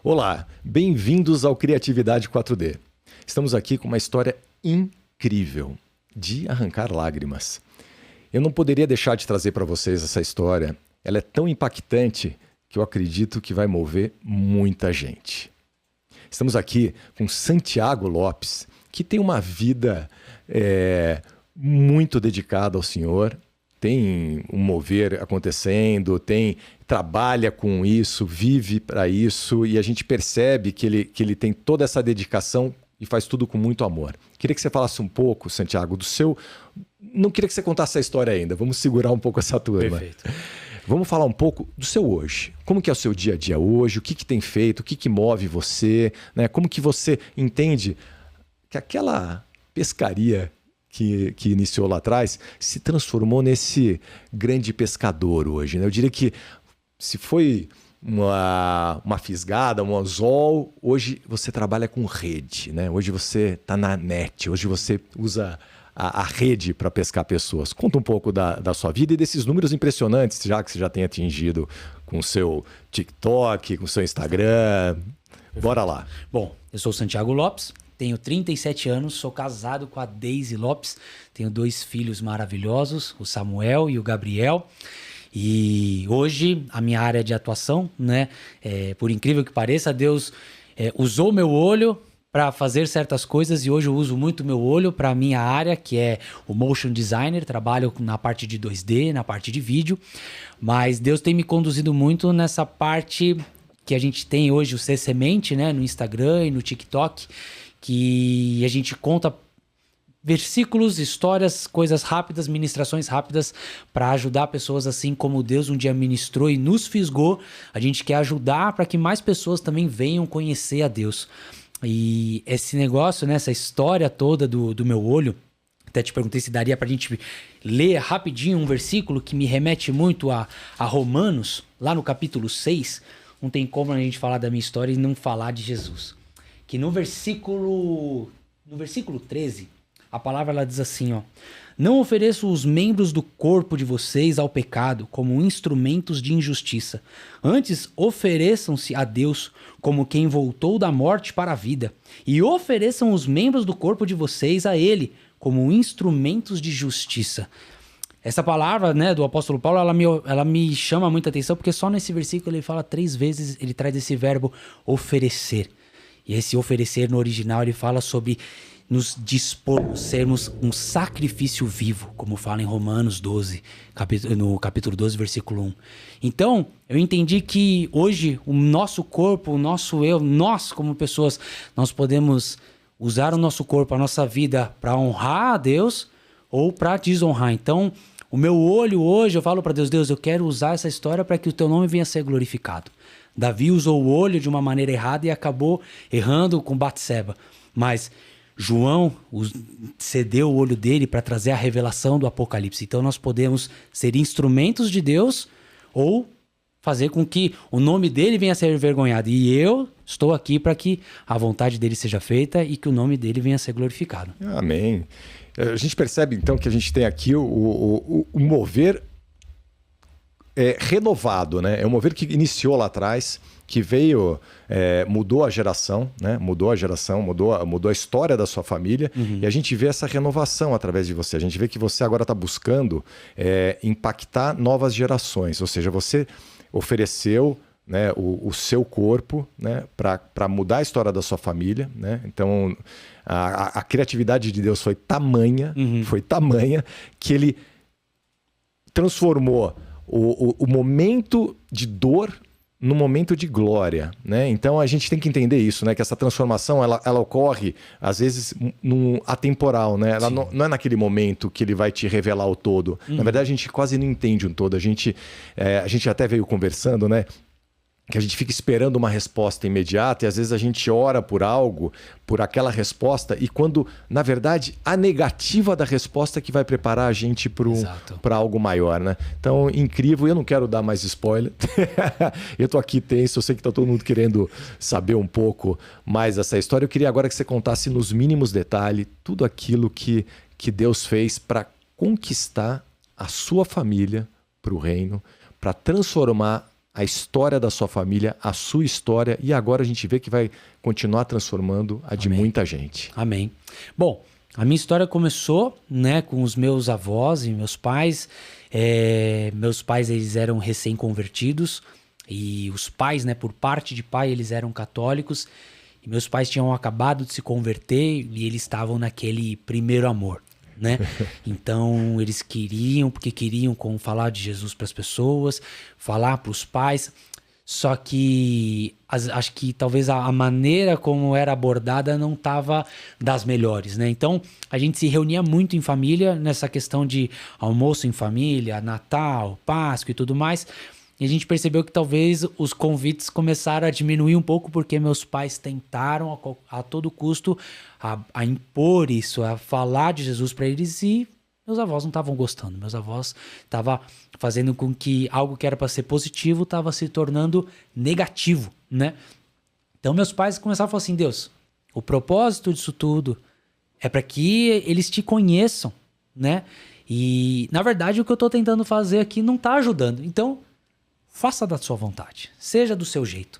Olá, bem-vindos ao Criatividade 4D. Estamos aqui com uma história incrível, de arrancar lágrimas. Eu não poderia deixar de trazer para vocês essa história. Ela é tão impactante que eu acredito que vai mover muita gente. Estamos aqui com Santiago Lopes, que tem uma vida muito dedicada ao Senhor, tem um mover acontecendo, trabalha com isso, vive para isso, e a gente percebe que ele tem toda essa dedicação e faz tudo com muito amor. Queria que você falasse um pouco, Santiago, do seu... Não queria que você contasse a história ainda, vamos segurar um pouco essa turma. Perfeito. Vamos falar um pouco do seu hoje. Como que é o seu dia a dia hoje? O que tem feito? O que move você? Né? Como que você entende que aquela pescaria que iniciou lá atrás se transformou nesse grande pescador hoje, né? Eu diria que se foi uma fisgada, um anzol, hoje você trabalha com rede, né? Hoje você está na net, hoje você usa a rede para pescar pessoas. Conta um pouco da sua vida e desses números impressionantes já que você já tem atingido com o seu TikTok, com o seu Instagram. Bora lá. Bom, eu sou o Santiago Lopes, tenho 37 anos, sou casado com a Daisy Lopes, tenho 2 filhos maravilhosos, o Samuel e o Gabriel. E hoje a minha área de atuação, né, por incrível que pareça, Deus usou meu olho para fazer certas coisas e hoje eu uso muito meu olho para a minha área, que é o motion designer, trabalho na parte de 2D, na parte de vídeo, mas Deus tem me conduzido muito nessa parte que a gente tem hoje, o Ser Semente, né, no Instagram e no TikTok, que a gente conta versículos, histórias, coisas rápidas, ministrações rápidas para ajudar pessoas assim como Deus um dia ministrou e nos fisgou. A gente quer ajudar para que mais pessoas também venham conhecer a Deus. E esse negócio, né, essa história toda do meu olho, até te perguntei se daria pra gente ler rapidinho um versículo que me remete muito a Romanos, lá no capítulo 6. Não tem como a gente falar da minha história e não falar de Jesus. Que no versículo 13, a palavra ela diz assim, ó: não ofereço os membros do corpo de vocês ao pecado como instrumentos de injustiça. Antes, ofereçam-se a Deus como quem voltou da morte para a vida. E ofereçam os membros do corpo de vocês a Ele como instrumentos de justiça. Essa palavra, né, do apóstolo Paulo, ela me chama muita atenção, porque só nesse versículo ele fala 3 vezes, ele traz esse verbo oferecer. E esse oferecer no original ele fala sobre nos dispormos, sermos um sacrifício vivo, como fala em Romanos 12, no capítulo 12, versículo 1. Então, eu entendi que hoje o nosso corpo, o nosso eu, nós como pessoas, nós podemos usar o nosso corpo, a nossa vida para honrar a Deus ou para desonrar. Então, o meu olho hoje, eu falo para Deus, Deus, eu quero usar essa história para que o teu nome venha a ser glorificado. Davi usou o olho de uma maneira errada e acabou errando com Batseba. Mas João cedeu o olho dele para trazer a revelação do Apocalipse. Então nós podemos ser instrumentos de Deus ou fazer com que o nome dele venha a ser envergonhado. E eu estou aqui para que a vontade dele seja feita e que o nome dele venha a ser glorificado. Amém. A gente percebe então que a gente tem aqui o mover renovado, né? É um mover que iniciou lá atrás, que veio, mudou a geração, né? Mudou a história da sua família. Uhum. E a gente vê essa renovação através de você. A gente vê que você agora está buscando impactar novas gerações, ou seja, você ofereceu, né, o seu corpo, né, para mudar a história da sua família, né? Então a criatividade de Deus foi tamanha, que ele transformou o momento de dor no momento de glória, né? Então a gente tem que entender isso, né? Que essa transformação ela ocorre às vezes atemporal, né? Ela não é naquele momento que ele vai te revelar o todo. Na verdade a gente quase não entende o todo. A gente até veio conversando, né? Que a gente fica esperando uma resposta imediata e às vezes a gente ora por algo, por aquela resposta, e quando, na verdade, a negativa da resposta é que vai preparar a gente para algo maior, né? Então, incrível. Eu não quero dar mais spoiler. Eu tô aqui tenso, eu sei que tá todo mundo querendo saber um pouco mais dessa história. Eu queria agora que você contasse nos mínimos detalhes tudo aquilo que Deus fez para conquistar a sua família para o reino, para transformar a história da sua família, a sua história, e agora a gente vê que vai continuar transformando a de muita gente. Amém. Bom, a minha história começou, né, com os meus avós e meus pais. Meus pais, eles eram recém-convertidos, e os pais, né, por parte de pai, eles eram católicos, e meus pais tinham acabado de se converter e eles estavam naquele primeiro amor, né? Então eles queriam falar de Jesus para as pessoas, falar para os pais. Só que acho que talvez a maneira como era abordada não estava das melhores, né? Então a gente se reunia muito em família nessa questão de almoço em família, Natal, Páscoa e tudo mais. E a gente percebeu que talvez os convites começaram a diminuir um pouco porque meus pais tentaram a todo custo a impor isso, a falar de Jesus para eles, e meus avós não estavam gostando. Meus avós estavam fazendo com que algo que era para ser positivo estava se tornando negativo, né? Então meus pais começaram a falar assim: Deus, o propósito disso tudo é para que eles te conheçam, né? E na verdade o que eu estou tentando fazer aqui não está ajudando. Então faça da sua vontade, seja do seu jeito.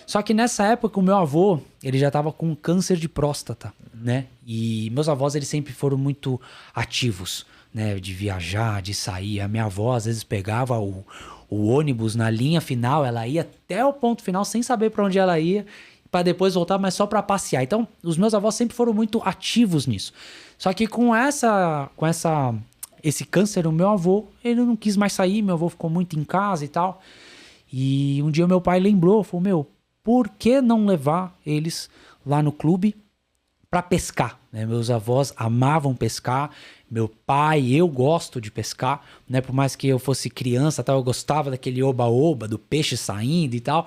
Só que nessa época o meu avô, ele já estava com câncer de próstata, né? E meus avós, eles sempre foram muito ativos, né? De viajar, de sair. A minha avó às vezes pegava o ônibus na linha final, ela ia até o ponto final sem saber para onde ela ia, para depois voltar, mas só para passear. Então os meus avós sempre foram muito ativos nisso. Só que com esse câncer, o meu avô, ele não quis mais sair, meu avô ficou muito em casa e tal. E um dia o meu pai lembrou, falou: meu, por que não levar eles lá no clube para pescar, né? Meus avós amavam pescar, meu pai, eu gosto de pescar, né? Por mais que eu fosse criança, tal, eu gostava daquele oba-oba, do peixe saindo e tal.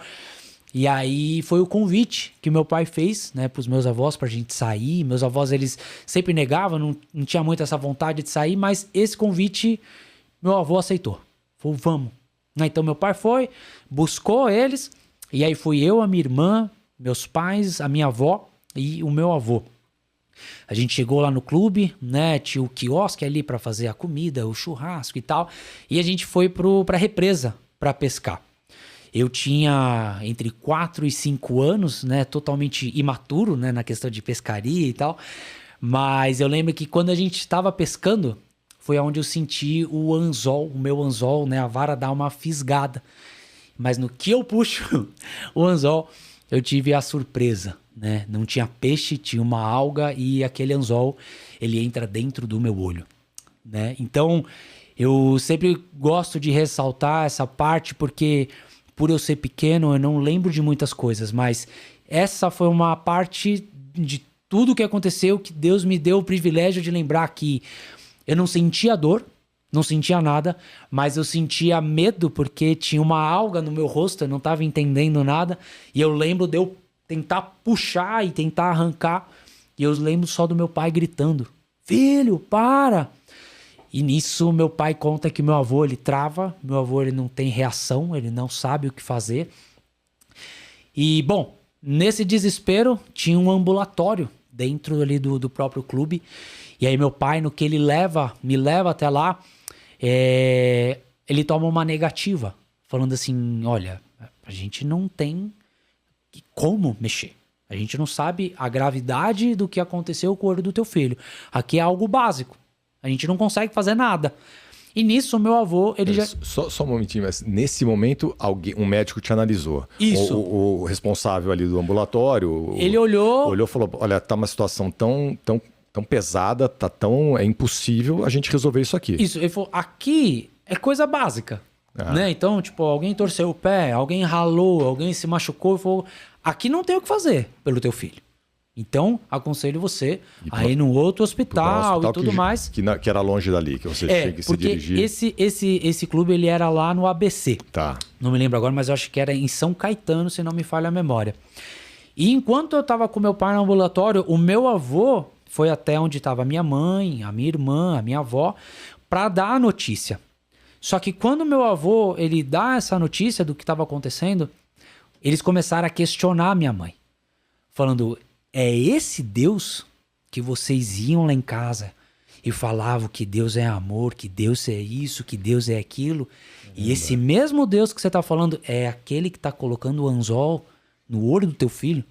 E aí foi o convite que meu pai fez, né, pros meus avós pra gente sair. Meus avós, eles sempre negavam, não tinha muito essa vontade de sair, mas esse convite meu avô aceitou. Falou: vamos. Então meu pai foi, buscou eles, e aí fui eu, a minha irmã, meus pais, a minha avó e o meu avô. A gente chegou lá no clube, né, tinha o quiosque ali pra fazer a comida, o churrasco e tal, e a gente foi pra represa pra pescar. Eu tinha entre 4 e 5 anos, né, totalmente imaturo, né, na questão de pescaria e tal. Mas eu lembro que quando a gente estava pescando, foi onde eu senti o meu anzol, né, a vara dar uma fisgada. Mas no que eu puxo o anzol, eu tive a surpresa, né? Não tinha peixe, tinha uma alga, e aquele anzol, ele entra dentro do meu olho, né? Então, eu sempre gosto de ressaltar essa parte porque, por eu ser pequeno, eu não lembro de muitas coisas, mas essa foi uma parte de tudo que aconteceu que Deus me deu o privilégio de lembrar que eu não sentia dor, não sentia nada, mas eu sentia medo porque tinha uma alga no meu rosto, eu não estava entendendo nada, e eu lembro de eu tentar puxar e tentar arrancar, e eu lembro só do meu pai gritando: filho, para! E nisso meu pai conta que meu avô, ele trava, meu avô, ele não tem reação, ele não sabe o que fazer. E bom, nesse desespero tinha um ambulatório dentro ali do próprio clube, e aí meu pai, no que ele me leva até lá, ele toma uma negativa, falando assim: olha, a gente não tem como mexer. A gente não sabe a gravidade do que aconteceu com o olho do teu filho. Aqui é algo básico. A gente não consegue fazer nada. E nisso, o meu avô, ele já... Só um momentinho, mas nesse momento, um médico te analisou. Isso. O responsável ali do ambulatório... Ele olhou... Olhou e falou: olha, tá uma situação tão pesada, é impossível a gente resolver isso aqui. Isso, ele falou: aqui é coisa básica, né? Então, tipo, alguém torceu o pé, alguém ralou, alguém se machucou, e falou: aqui não tem o que fazer pelo teu filho. Então, aconselho você a ir num outro hospital e tudo mais. Que era longe dali, que você tinha que se dirigir. Esse clube, ele era lá no ABC. Tá. Não me lembro agora, mas eu acho que era em São Caetano, se não me falha a memória. E enquanto eu tava com meu pai no ambulatório, o meu avô foi até onde estava a minha mãe, a minha irmã, a minha avó, para dar a notícia. Só que quando meu avô, ele dá essa notícia do que estava acontecendo, eles começaram a questionar a minha mãe, falando: é esse Deus que vocês iam lá em casa e falavam que Deus é amor, que Deus é isso, que Deus é aquilo. E esse mesmo Deus que você está falando é aquele que está colocando o anzol no olho do teu filho.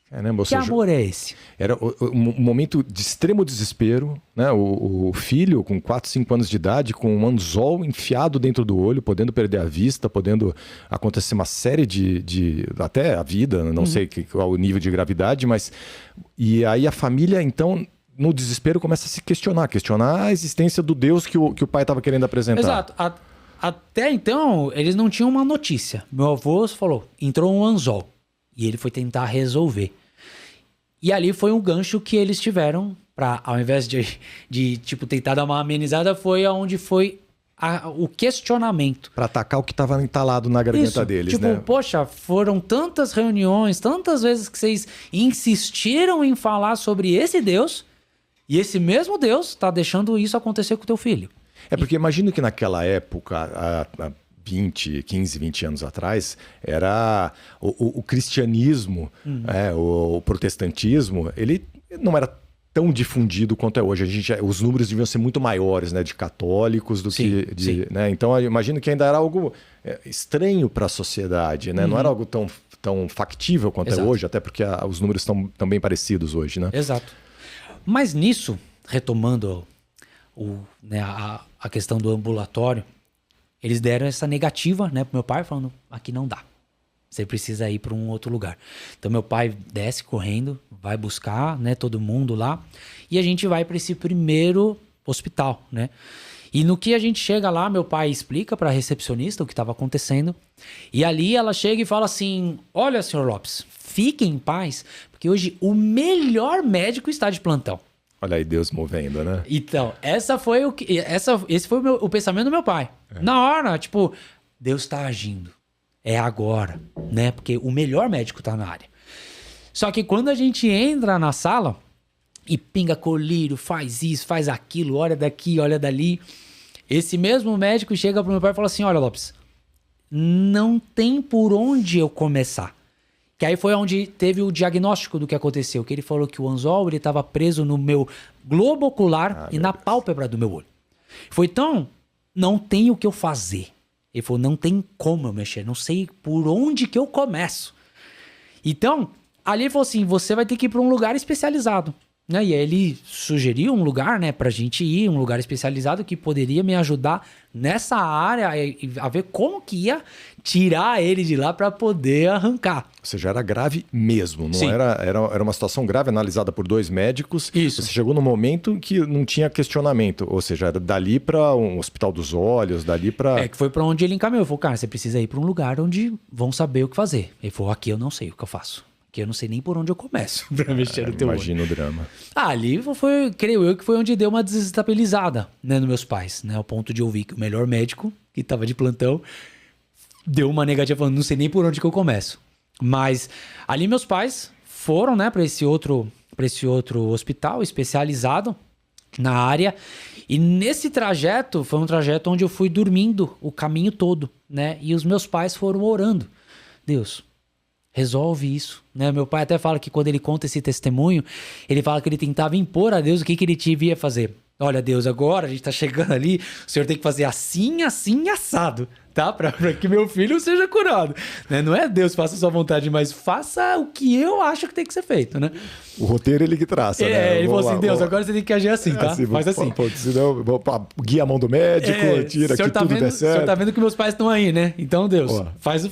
Caramba, Que amor é esse? Era um momento de extremo desespero, né? O filho com 4, 5 anos de idade, com um anzol enfiado dentro do olho, podendo perder a vista, podendo acontecer uma série até a vida, não sei qual o nível de gravidade, mas... E aí a família, então, no desespero, começa a se questionar a existência do Deus que o pai estava querendo apresentar. Exato. Até então, eles não tinham uma notícia. Meu avô falou, entrou um anzol. E ele foi tentar resolver. E ali foi um gancho que eles tiveram para, ao invés de tipo, tentar dar uma amenizada, foi aonde foi o questionamento. Para atacar o que estava entalado na garganta deles, tipo, né? Poxa, foram tantas reuniões, tantas vezes que vocês insistiram em falar sobre esse Deus, e esse mesmo Deus está deixando isso acontecer com o teu filho. É porque imagino que naquela época... 15, 20 anos atrás, era o cristianismo, o protestantismo, ele não era tão difundido quanto é hoje. Os números deviam ser muito maiores, né, de católicos do que de... Né? Então, eu imagino que ainda era algo estranho para a sociedade, né? Não era algo tão factível quanto é hoje, até porque os números estão bem parecidos hoje, né? Exato. Mas nisso, retomando a questão do ambulatório, eles deram essa negativa, né, pro meu pai, falando, aqui não dá. Você precisa ir para um outro lugar. Então meu pai desce correndo, vai buscar, né, todo mundo lá, e a gente vai para esse primeiro hospital, né? E no que a gente chega lá, meu pai explica para a recepcionista o que estava acontecendo. E ali ela chega e fala assim: "Olha, senhor Lopes, fique em paz, porque hoje o melhor médico está de plantão." Olha aí Deus movendo, né? Então, esse foi o pensamento do meu pai. Na hora, tipo, Deus está agindo. É agora, né? Porque o melhor médico está na área. Só que quando a gente entra na sala e pinga colírio, faz isso, faz aquilo, olha daqui, olha dali, esse mesmo médico chega pro meu pai e fala assim: "Olha, Lopes, não tem por onde eu começar." Que aí foi onde teve o diagnóstico do que aconteceu. Que ele falou que o anzol estava preso no meu globo ocular e na pálpebra do meu olho. Foi, então, não tem o que eu fazer. Ele falou, não tem como eu mexer. Não sei por onde que eu começo. Então, ali ele falou assim, você vai ter que ir para um lugar especializado. Né? E aí ele sugeriu um lugar, né, pra gente ir, um lugar especializado que poderia me ajudar nessa área a ver como que ia tirar ele de lá para poder arrancar. Ou seja, era grave mesmo, não era uma situação grave analisada por 2 médicos. Isso. Você chegou num momento que não tinha questionamento, ou seja, era dali para um hospital dos olhos, dali para... É que foi para onde ele encaminhou. Ele falou, cara, você precisa ir para um lugar onde vão saber o que fazer. Ele falou, aqui eu não sei o que eu faço. Que eu não sei nem por onde eu começo pra mexer no teu olho. Imagina o drama. Ali foi, creio eu, que foi onde deu uma desestabilizada, né, nos meus pais, né? Ao ponto de ouvir que o melhor médico, que tava de plantão, deu uma negativa falando, não sei nem por onde que eu começo. Mas ali meus pais foram, né, para esse outro hospital especializado na área. E nesse trajeto, foi um trajeto onde eu fui dormindo o caminho todo, né? E os meus pais foram orando. Deus, resolve isso, né? Meu pai até fala que quando ele conta esse testemunho, ele fala que ele tentava impor a Deus o que ele devia fazer. Olha, Deus, agora a gente tá chegando ali, o senhor tem que fazer assim, assim, assado, tá? Pra que meu filho seja curado. Né? Não é Deus, faça a sua vontade, mas faça o que eu acho que tem que ser feito, né? O roteiro ele que traça, né? Ele falou assim, Deus, agora você tem que agir assim, tá? Faz assim. Senão, guia a mão do médico, tira que tudo der certo. O senhor tá vendo que meus pais estão aí, né? Então, Deus, faz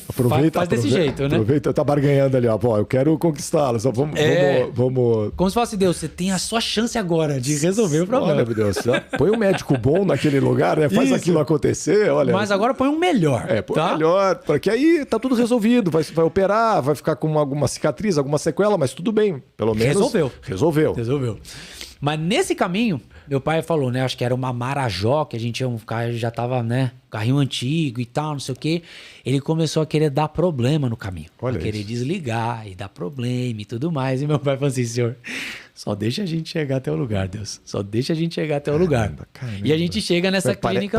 desse jeito, né? Aproveita, tá barganhando ali, ó. Pô, eu quero conquistá-lo, só vamos... Como se fosse, Deus, você tem a sua chance agora de resolver o problema. Olha, meu Deus, põe um médico bom naquele lugar, né? Faz aquilo acontecer, olha. Mas agora põe um melhor, põe um melhor, porque aí tá tudo resolvido, vai operar, vai ficar com alguma cicatriz, alguma sequela, mas tudo bem, pelo menos... Resolveu. Mas nesse caminho, meu pai falou, né? Acho que era uma Marajó, que a gente ia um carro, já tava, né? Carrinho antigo e tal, não sei o quê. Ele começou a querer dar problema no caminho. Olha, a querer desligar e dar problema e tudo mais. E meu pai falou assim, senhor, só deixa a gente chegar até o lugar, Deus. Só deixa a gente chegar até o lugar. Caramba. E a gente chega nessa clínica...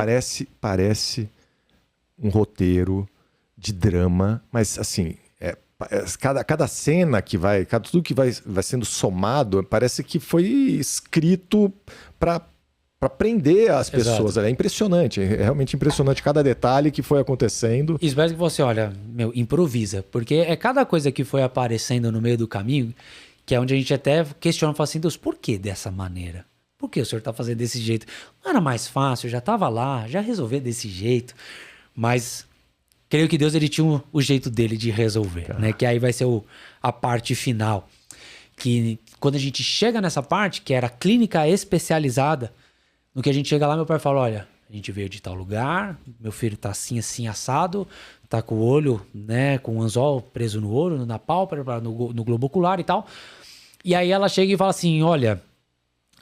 Parece um roteiro de drama, mas assim... Cada cena que tudo que vai sendo somado, parece que foi escrito para para prender as pessoas. É impressionante, é realmente impressionante cada detalhe que foi acontecendo. Espero que você, olha, improvisa, porque é cada coisa que foi aparecendo no meio do caminho, que é onde a gente até questiona, fala assim, Deus, por que dessa maneira? Por que o senhor está fazendo desse jeito? Não era mais fácil, já estava lá, já resolveu desse jeito, mas creio que Deus ele tinha o jeito dele de resolver, né? Que aí vai ser a parte final. Que quando a gente chega nessa parte, que era clínica especializada, no que a gente chega lá, meu pai fala, olha, a gente veio de tal lugar, meu filho tá assim, assim, assado, tá com o olho, né, com o anzol preso no olho, na pálpebra, no globo ocular e tal. E aí ela chega e fala assim, olha,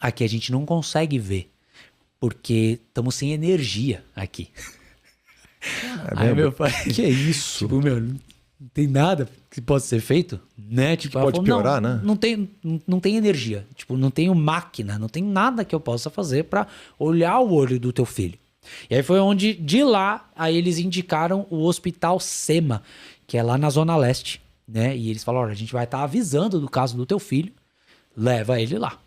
aqui a gente não consegue ver, porque estamos sem energia aqui. Aí meu pai... Que é isso? Tipo, meu, não tem nada que possa ser feito, né? Tipo, pode falou, piorar, não, né? Não tem energia. Tipo, não tenho máquina, não tem nada que eu possa fazer para olhar o olho do teu filho. E aí foi onde, de lá, aí eles indicaram o Hospital SEMA, que é lá na Zona Leste, né? E eles falaram, olha, a gente vai estar avisando do caso do teu filho, leva ele lá.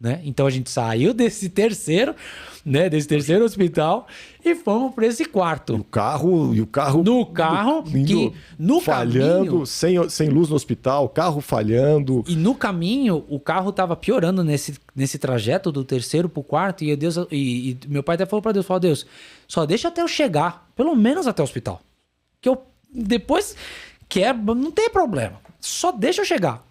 Né? Então a gente saiu desse terceiro, né? Desse terceiro hospital e fomos para esse quarto. No carro falhando, caminho, sem luz no hospital, carro falhando. E no caminho o carro tava piorando nesse trajeto do terceiro pro quarto e meu pai até falou para Deus, falou, Deus, só deixa até eu chegar, pelo menos até o hospital. Que eu depois não tem problema. Só deixa eu chegar.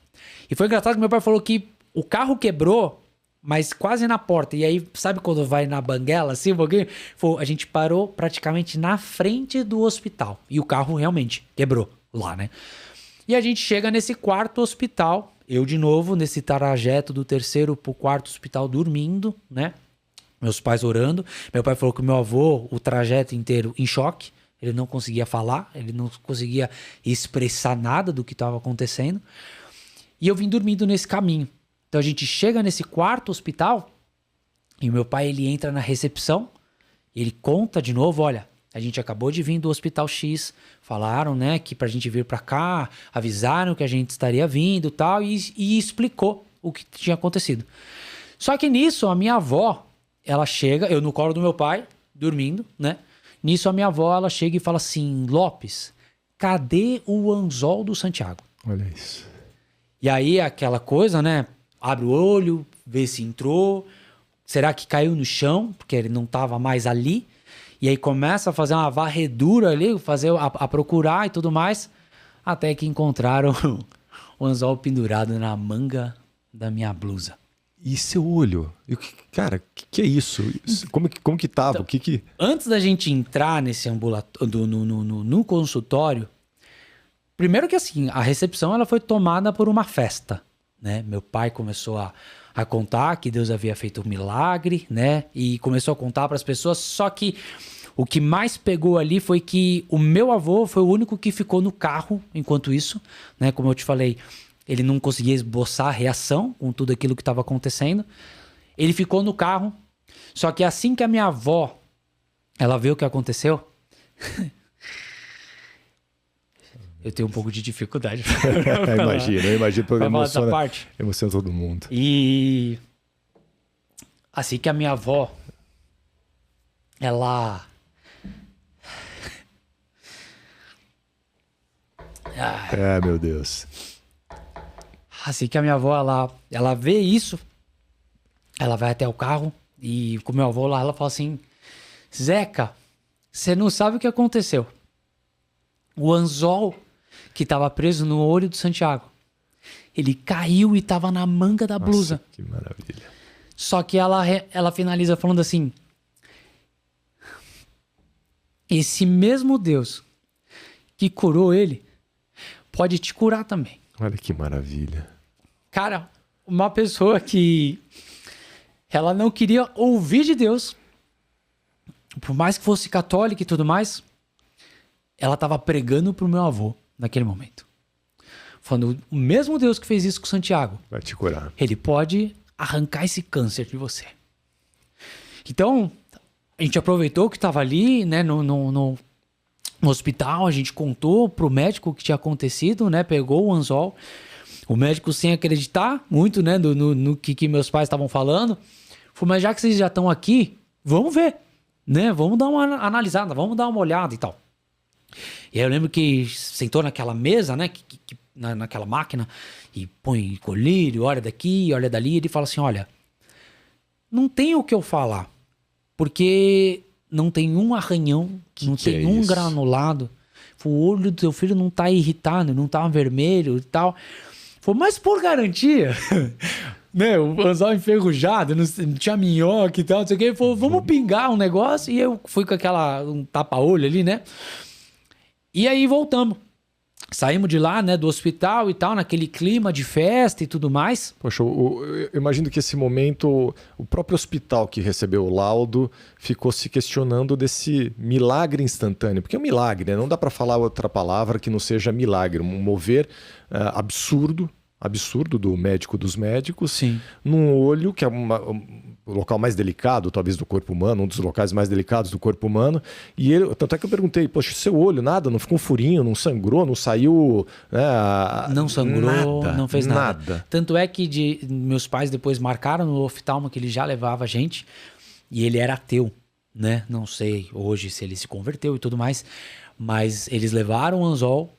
E foi engraçado que meu pai falou que o carro quebrou, mas quase na porta. E aí, sabe quando vai na banguela, assim, um pouquinho? A gente parou praticamente na frente do hospital. E o carro realmente quebrou lá, né? E a gente chega nesse quarto hospital. Eu, de novo, nesse trajeto do terceiro pro quarto hospital, dormindo, né? Meus pais orando. Meu pai falou que meu avô, o trajeto inteiro, em choque. Ele não conseguia falar, ele não conseguia expressar nada do que estava acontecendo. E eu vim dormindo nesse caminho. Então a gente chega nesse quarto hospital e o meu pai ele entra na recepção, ele conta de novo, olha, a gente acabou de vir do Hospital X, falaram, né, que pra gente vir pra cá, avisaram que a gente estaria vindo tal, e explicou o que tinha acontecido. Só que nisso a minha avó, ela chega, eu no colo do meu pai, dormindo, né, nisso a minha avó ela chega e fala assim, Lopes, cadê o anzol do Santiago? Olha isso. E aí aquela coisa, né, abre o olho, vê se entrou. Será que caiu no chão? Porque ele não estava mais ali. E aí começa a fazer uma varredura ali, a procurar e tudo mais. Até que encontraram o anzol pendurado na manga da minha blusa. E seu olho? Cara, que é isso? Como que tava? Então, antes da gente entrar nesse ambulatório, no consultório, primeiro que assim, a recepção ela foi tomada por uma festa. Né? Meu pai começou a contar que Deus havia feito um milagre, né? E começou a contar para as pessoas. Só que o que mais pegou ali foi que o meu avô foi o único que ficou no carro enquanto isso, né? Como eu te falei, ele não conseguia esboçar a reação com tudo aquilo que estava acontecendo. Ele ficou no carro. Só que assim que a minha avó ela viu o que aconteceu, eu tenho um pouco de dificuldade. Eu imagino, porque emociona todo mundo. E assim que a minha avó, ela... meu Deus. Assim que a minha avó, ela vê isso, ela vai até o carro e com o meu avô lá, ela fala assim, Zeca, você não sabe o que aconteceu. O anzol que estava preso no olho do Santiago, ele caiu e estava na manga da blusa. Nossa, que maravilha. Só que ela finaliza falando assim, esse mesmo Deus que curou ele, pode te curar também. Olha que maravilha. Cara, uma pessoa que ela não queria ouvir de Deus, por mais que fosse católica e tudo mais, ela estava pregando pro meu avô naquele momento. Falando, o mesmo Deus que fez isso com Santiago, vai te curar. Ele pode arrancar esse câncer de você. Então, a gente aproveitou que estava ali, né, no hospital, a gente contou pro médico o que tinha acontecido, né, pegou o anzol. O médico, sem acreditar muito, né, no que meus pais estavam falando, Falei, mas já que vocês já estão aqui, vamos ver, né? Vamos dar uma analisada, vamos dar uma olhada e tal. E aí eu lembro que sentou naquela mesa, né? Naquela máquina, e põe colírio, olha daqui, olha dali, e ele fala assim, olha, não tem o que eu falar, porque não tem um arranhão, não tem um granulado. O olho do teu filho não tá irritado, não tá vermelho e tal. Falei, mas por garantia, né? O anzol enferrujado, não tinha minhoca e tal, não sei o que. Ele falou, vamos pingar um negócio. E eu fui com um tapa-olho ali, né? E aí voltamos. Saímos de lá, né, do hospital e tal, naquele clima de festa e tudo mais. Poxa, eu imagino que esse momento, o próprio hospital que recebeu o laudo ficou se questionando desse milagre instantâneo. Porque é um milagre, né? Não dá para falar outra palavra que não seja milagre. Um mover absurdo do médico dos médicos. Sim. Num olho, que é o local mais delicado, talvez, do corpo humano, um dos locais mais delicados do corpo humano. E ele, tanto é que eu perguntei, poxa, seu olho, nada? Não ficou um furinho, não sangrou, não saiu... Não sangrou, nada, não fez nada. Tanto é que meus pais depois marcaram no oftalmo que ele já levava a gente, e ele era ateu, né? Não sei hoje se ele se converteu e tudo mais, mas eles levaram o anzol,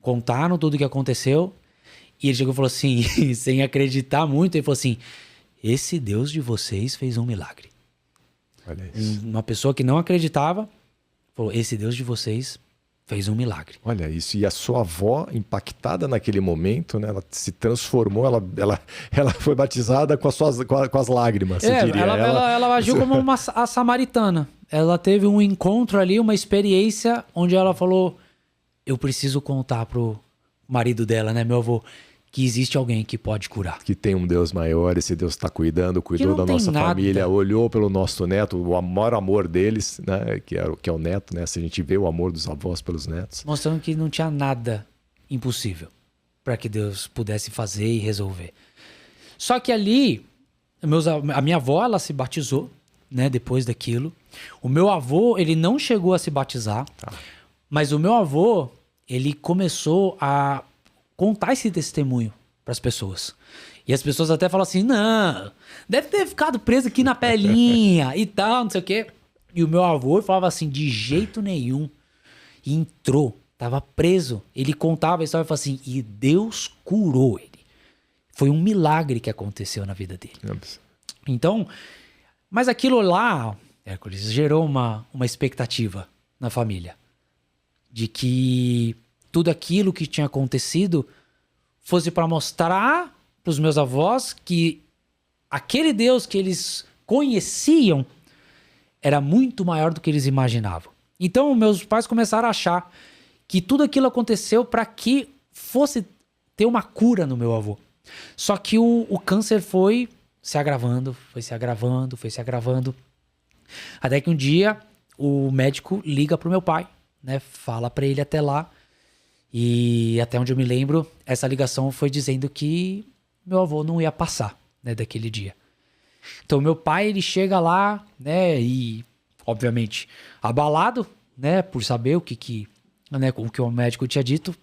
contaram tudo o que aconteceu, e ele chegou e falou assim, sem acreditar muito, ele falou assim, esse Deus de vocês fez um milagre. Olha isso. Uma pessoa que não acreditava, falou, esse Deus de vocês fez um milagre. Olha isso. E a sua avó, impactada naquele momento, né? Ela se transformou, ela foi batizada com as lágrimas, eu diria. Ela agiu como a samaritana. Ela teve um encontro ali, uma experiência, onde ela falou, eu preciso contar pro marido dela, né, meu avô, que existe alguém que pode curar. Que tem um Deus maior, esse Deus está cuidou da nossa família, olhou pelo nosso neto, o maior amor deles, né? Que é o neto, né? Se a gente vê o amor dos avós pelos netos. Mostrando que não tinha nada impossível para que Deus pudesse fazer e resolver. Só que ali, a minha avó, ela se batizou, né? Depois daquilo. O meu avô, ele não chegou a se batizar, mas o meu avô, ele começou a contar esse testemunho para as pessoas. E as pessoas até falam assim, não, deve ter ficado preso aqui na pelinha e tal, não sei o quê. E o meu avô falava assim, de jeito nenhum. E entrou, tava preso. Ele contava a história e falava assim, e Deus curou ele. Foi um milagre que aconteceu na vida dele. Então, mas aquilo lá, Hércules, gerou uma expectativa na família. De que tudo aquilo que tinha acontecido fosse para mostrar para os meus avós que aquele Deus que eles conheciam era muito maior do que eles imaginavam. Então, meus pais começaram a achar que tudo aquilo aconteceu para que fosse ter uma cura no meu avô. Só que o câncer foi se agravando, foi se agravando, foi se agravando. Até que um dia o médico liga pro meu pai, né? Fala para ele até lá. E até onde eu me lembro, essa ligação foi dizendo que meu avô não ia passar, né, daquele dia. Então meu pai, ele chega lá, né, e obviamente abalado, né, por saber o que o médico tinha dito.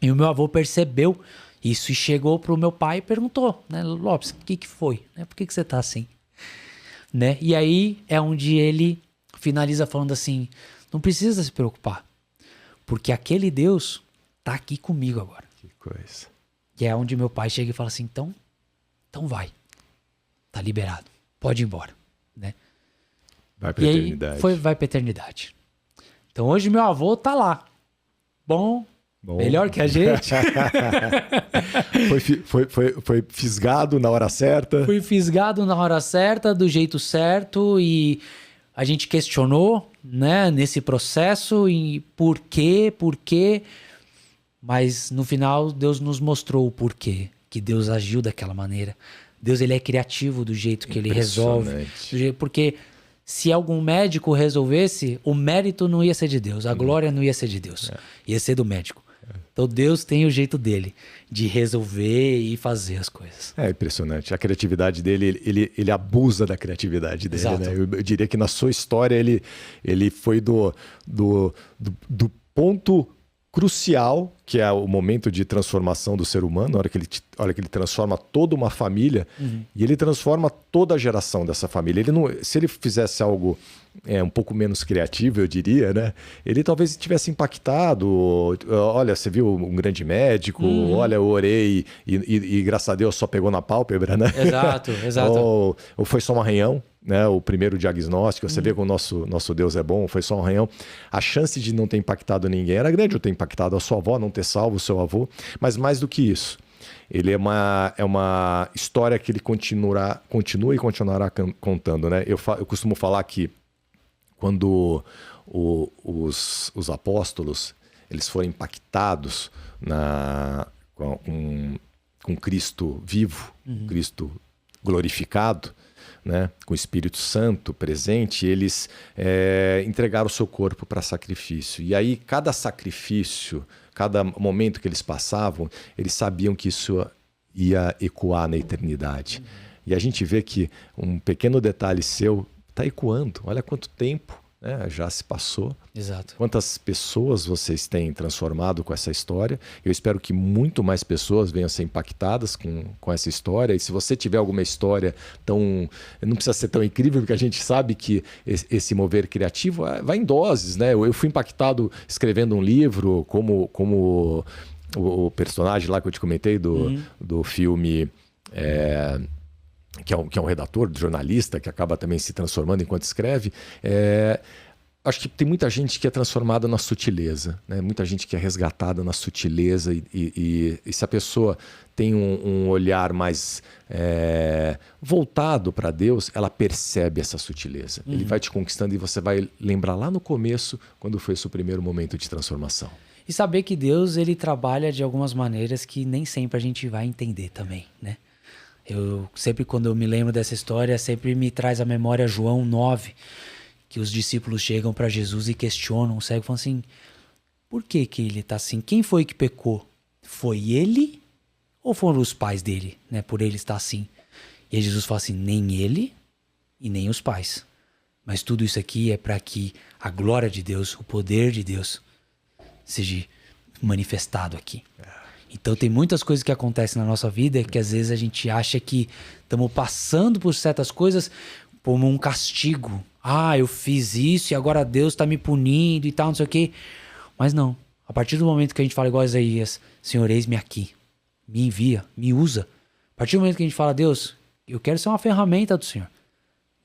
E o meu avô percebeu isso e chegou pro meu pai e perguntou, né, Lopes, o que foi? Por que você tá assim? Né? E aí é onde ele finaliza falando assim, não precisa se preocupar, porque aquele Deus tá aqui comigo agora. Que coisa. E é onde meu pai chega e fala assim, então vai. Tá liberado. Pode ir embora. Né? Vai pra eternidade. Vai pra eternidade. Então hoje meu avô tá lá. Bom. Melhor que a gente. foi fisgado na hora certa. Foi fisgado na hora certa, do jeito certo, e a gente questionou, né, nesse processo, e por quê, mas no final Deus nos mostrou o porquê, que Deus agiu daquela maneira. Deus, ele é criativo do jeito que ele resolve. Porque se algum médico resolvesse, o mérito não ia ser de Deus, a glória não ia ser de Deus, ia ser do médico. Então Deus tem o jeito dele de resolver e fazer as coisas. É impressionante. A criatividade dele, ele abusa da criatividade dele. Exato. Né? Eu diria que na sua história ele foi do ponto crucial que é o momento de transformação do ser humano, a hora que ele transforma toda uma família, e ele transforma toda a geração dessa família. Ele não, se ele fizesse algo um pouco menos criativo, eu diria, né? Ele talvez tivesse impactado. Olha, você viu um grande médico, olha, eu orei e graças a Deus só pegou na pálpebra, né? Exato. Ou foi só um arranhão, né? O primeiro diagnóstico, você vê que o nosso Deus é bom, foi só um arranhão. A chance de não ter impactado ninguém era grande, ou ter impactado a sua avó, não ter salvo o seu avô, mas mais do que isso. Ele é uma história que ele continua e continuará contando, né? Eu costumo falar que quando os apóstolos eles foram impactados com Cristo vivo, Cristo glorificado, né, com o Espírito Santo presente, eles entregaram o seu corpo para sacrifício. E aí cada sacrifício, cada momento que eles passavam, eles sabiam que isso ia ecoar na eternidade. E a gente vê que um pequeno detalhe seu está ecoando. Olha quanto tempo, né, já se passou. Exato. Quantas pessoas vocês têm transformado com essa história. Eu espero que muito mais pessoas venham a ser impactadas com essa história. E se você tiver alguma história não precisa ser tão incrível, porque a gente sabe que esse mover criativo vai em doses, né? Eu fui impactado escrevendo um livro, como o personagem lá que eu te comentei do filme... Que é um redator, jornalista, que acaba também se transformando enquanto escreve. Acho que tem muita gente que é transformada na sutileza, né? Muita gente que é resgatada na sutileza e se a pessoa tem um olhar mais voltado para Deus, ela percebe essa sutileza. Ele vai te conquistando e você vai lembrar lá no começo, quando foi o seu primeiro momento de transformação. E saber que Deus, ele trabalha de algumas maneiras que nem sempre a gente vai entender também, né? Eu sempre, quando eu me lembro dessa história, sempre me traz à memória João 9, que os discípulos chegam para Jesus e questionam o cego, falam assim, por que ele está assim? Quem foi que pecou? Foi ele ou foram os pais dele, né? Por ele estar assim. E aí Jesus fala assim, nem ele e nem os pais. Mas tudo isso aqui é para que a glória de Deus, o poder de Deus, seja manifestado aqui. Então tem muitas coisas que acontecem na nossa vida que às vezes a gente acha que estamos passando por certas coisas como um castigo. Ah, eu fiz isso e agora Deus está me punindo e tal, não sei o quê. Mas não. A partir do momento que a gente fala igual a Isaías, Senhor, eis-me aqui. Me envia, me usa. A partir do momento que a gente fala, Deus, eu quero ser uma ferramenta do Senhor.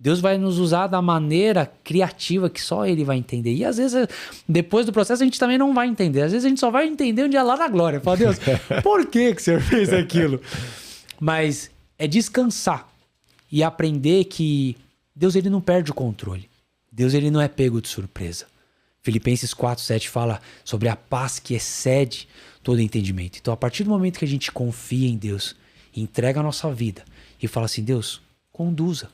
Deus vai nos usar da maneira criativa que só Ele vai entender. E às vezes, depois do processo, a gente também não vai entender. Às vezes a gente só vai entender um dia lá na glória. Fala, Deus, por que o Senhor fez aquilo? Mas é descansar e aprender que Deus ele não perde o controle. Deus ele não é pego de surpresa. Filipenses 4:7 fala sobre a paz que excede todo entendimento. Então, a partir do momento que a gente confia em Deus, entrega a nossa vida e fala assim, Deus, conduza.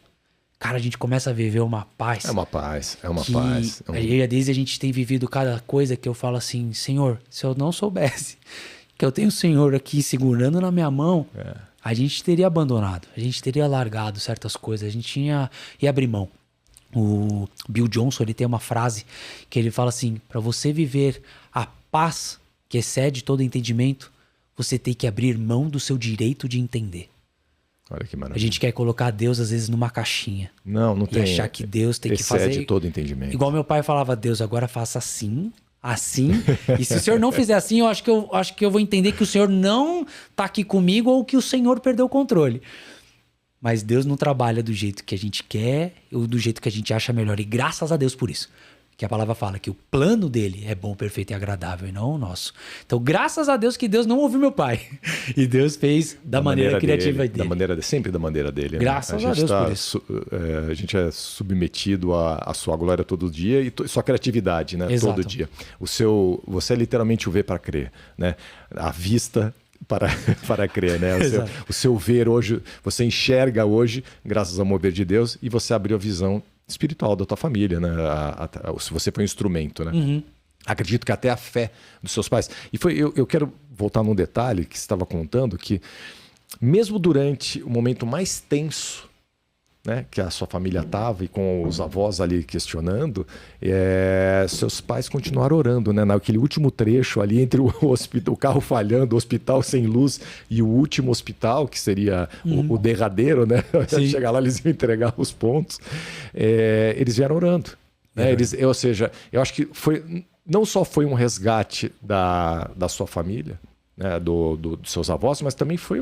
Cara, a gente começa a viver uma paz. É uma paz. E a Deise, a gente tem vivido cada coisa que eu falo assim, Senhor, se eu não soubesse que eu tenho o Senhor aqui segurando na minha mão, a gente teria abandonado, a gente teria largado certas coisas, a gente ia abrir mão. O Bill Johnson, ele tem uma frase que ele fala assim, para você viver a paz que excede todo entendimento, você tem que abrir mão do seu direito de entender. Olha que maravilha. A gente quer colocar Deus, às vezes, numa caixinha. Não tem. E achar que Deus tem que fazer... Excede todo entendimento. Igual meu pai falava, Deus, agora faça assim, e se o Senhor não fizer assim, eu acho que eu vou entender que o Senhor não tá aqui comigo ou que o Senhor perdeu o controle. Mas Deus não trabalha do jeito que a gente quer ou do jeito que a gente acha melhor. E graças a Deus por isso. Que a palavra fala que o plano dele é bom, perfeito e agradável e não o nosso. Então, graças a Deus que Deus não ouviu meu pai. E Deus fez da maneira criativa dele. Sempre da maneira dele. Graças a Deus por isso. A gente é submetido à sua glória todo dia e sua criatividade, né? Exato. Todo dia. Você é literalmente o ver para crer, né? A vista para crer, né? O seu ver hoje, você enxerga hoje, graças ao mover de Deus, e você abriu a visão espiritual da tua família, né? Se você foi um instrumento, né? Uhum. Acredito que até a fé dos seus pais. E eu quero voltar num detalhe que você estava contando, que mesmo durante o momento mais tenso né, que a sua família estava e com os avós ali questionando, seus pais continuaram orando, né, naquele último trecho ali entre o carro falhando, o hospital sem luz e o último hospital, que seria o derradeiro, né, chegar lá eles iam entregar os pontos, eles vieram orando. Né, ou seja, eu acho que não só foi um resgate da sua família, né, dos seus avós, mas também foi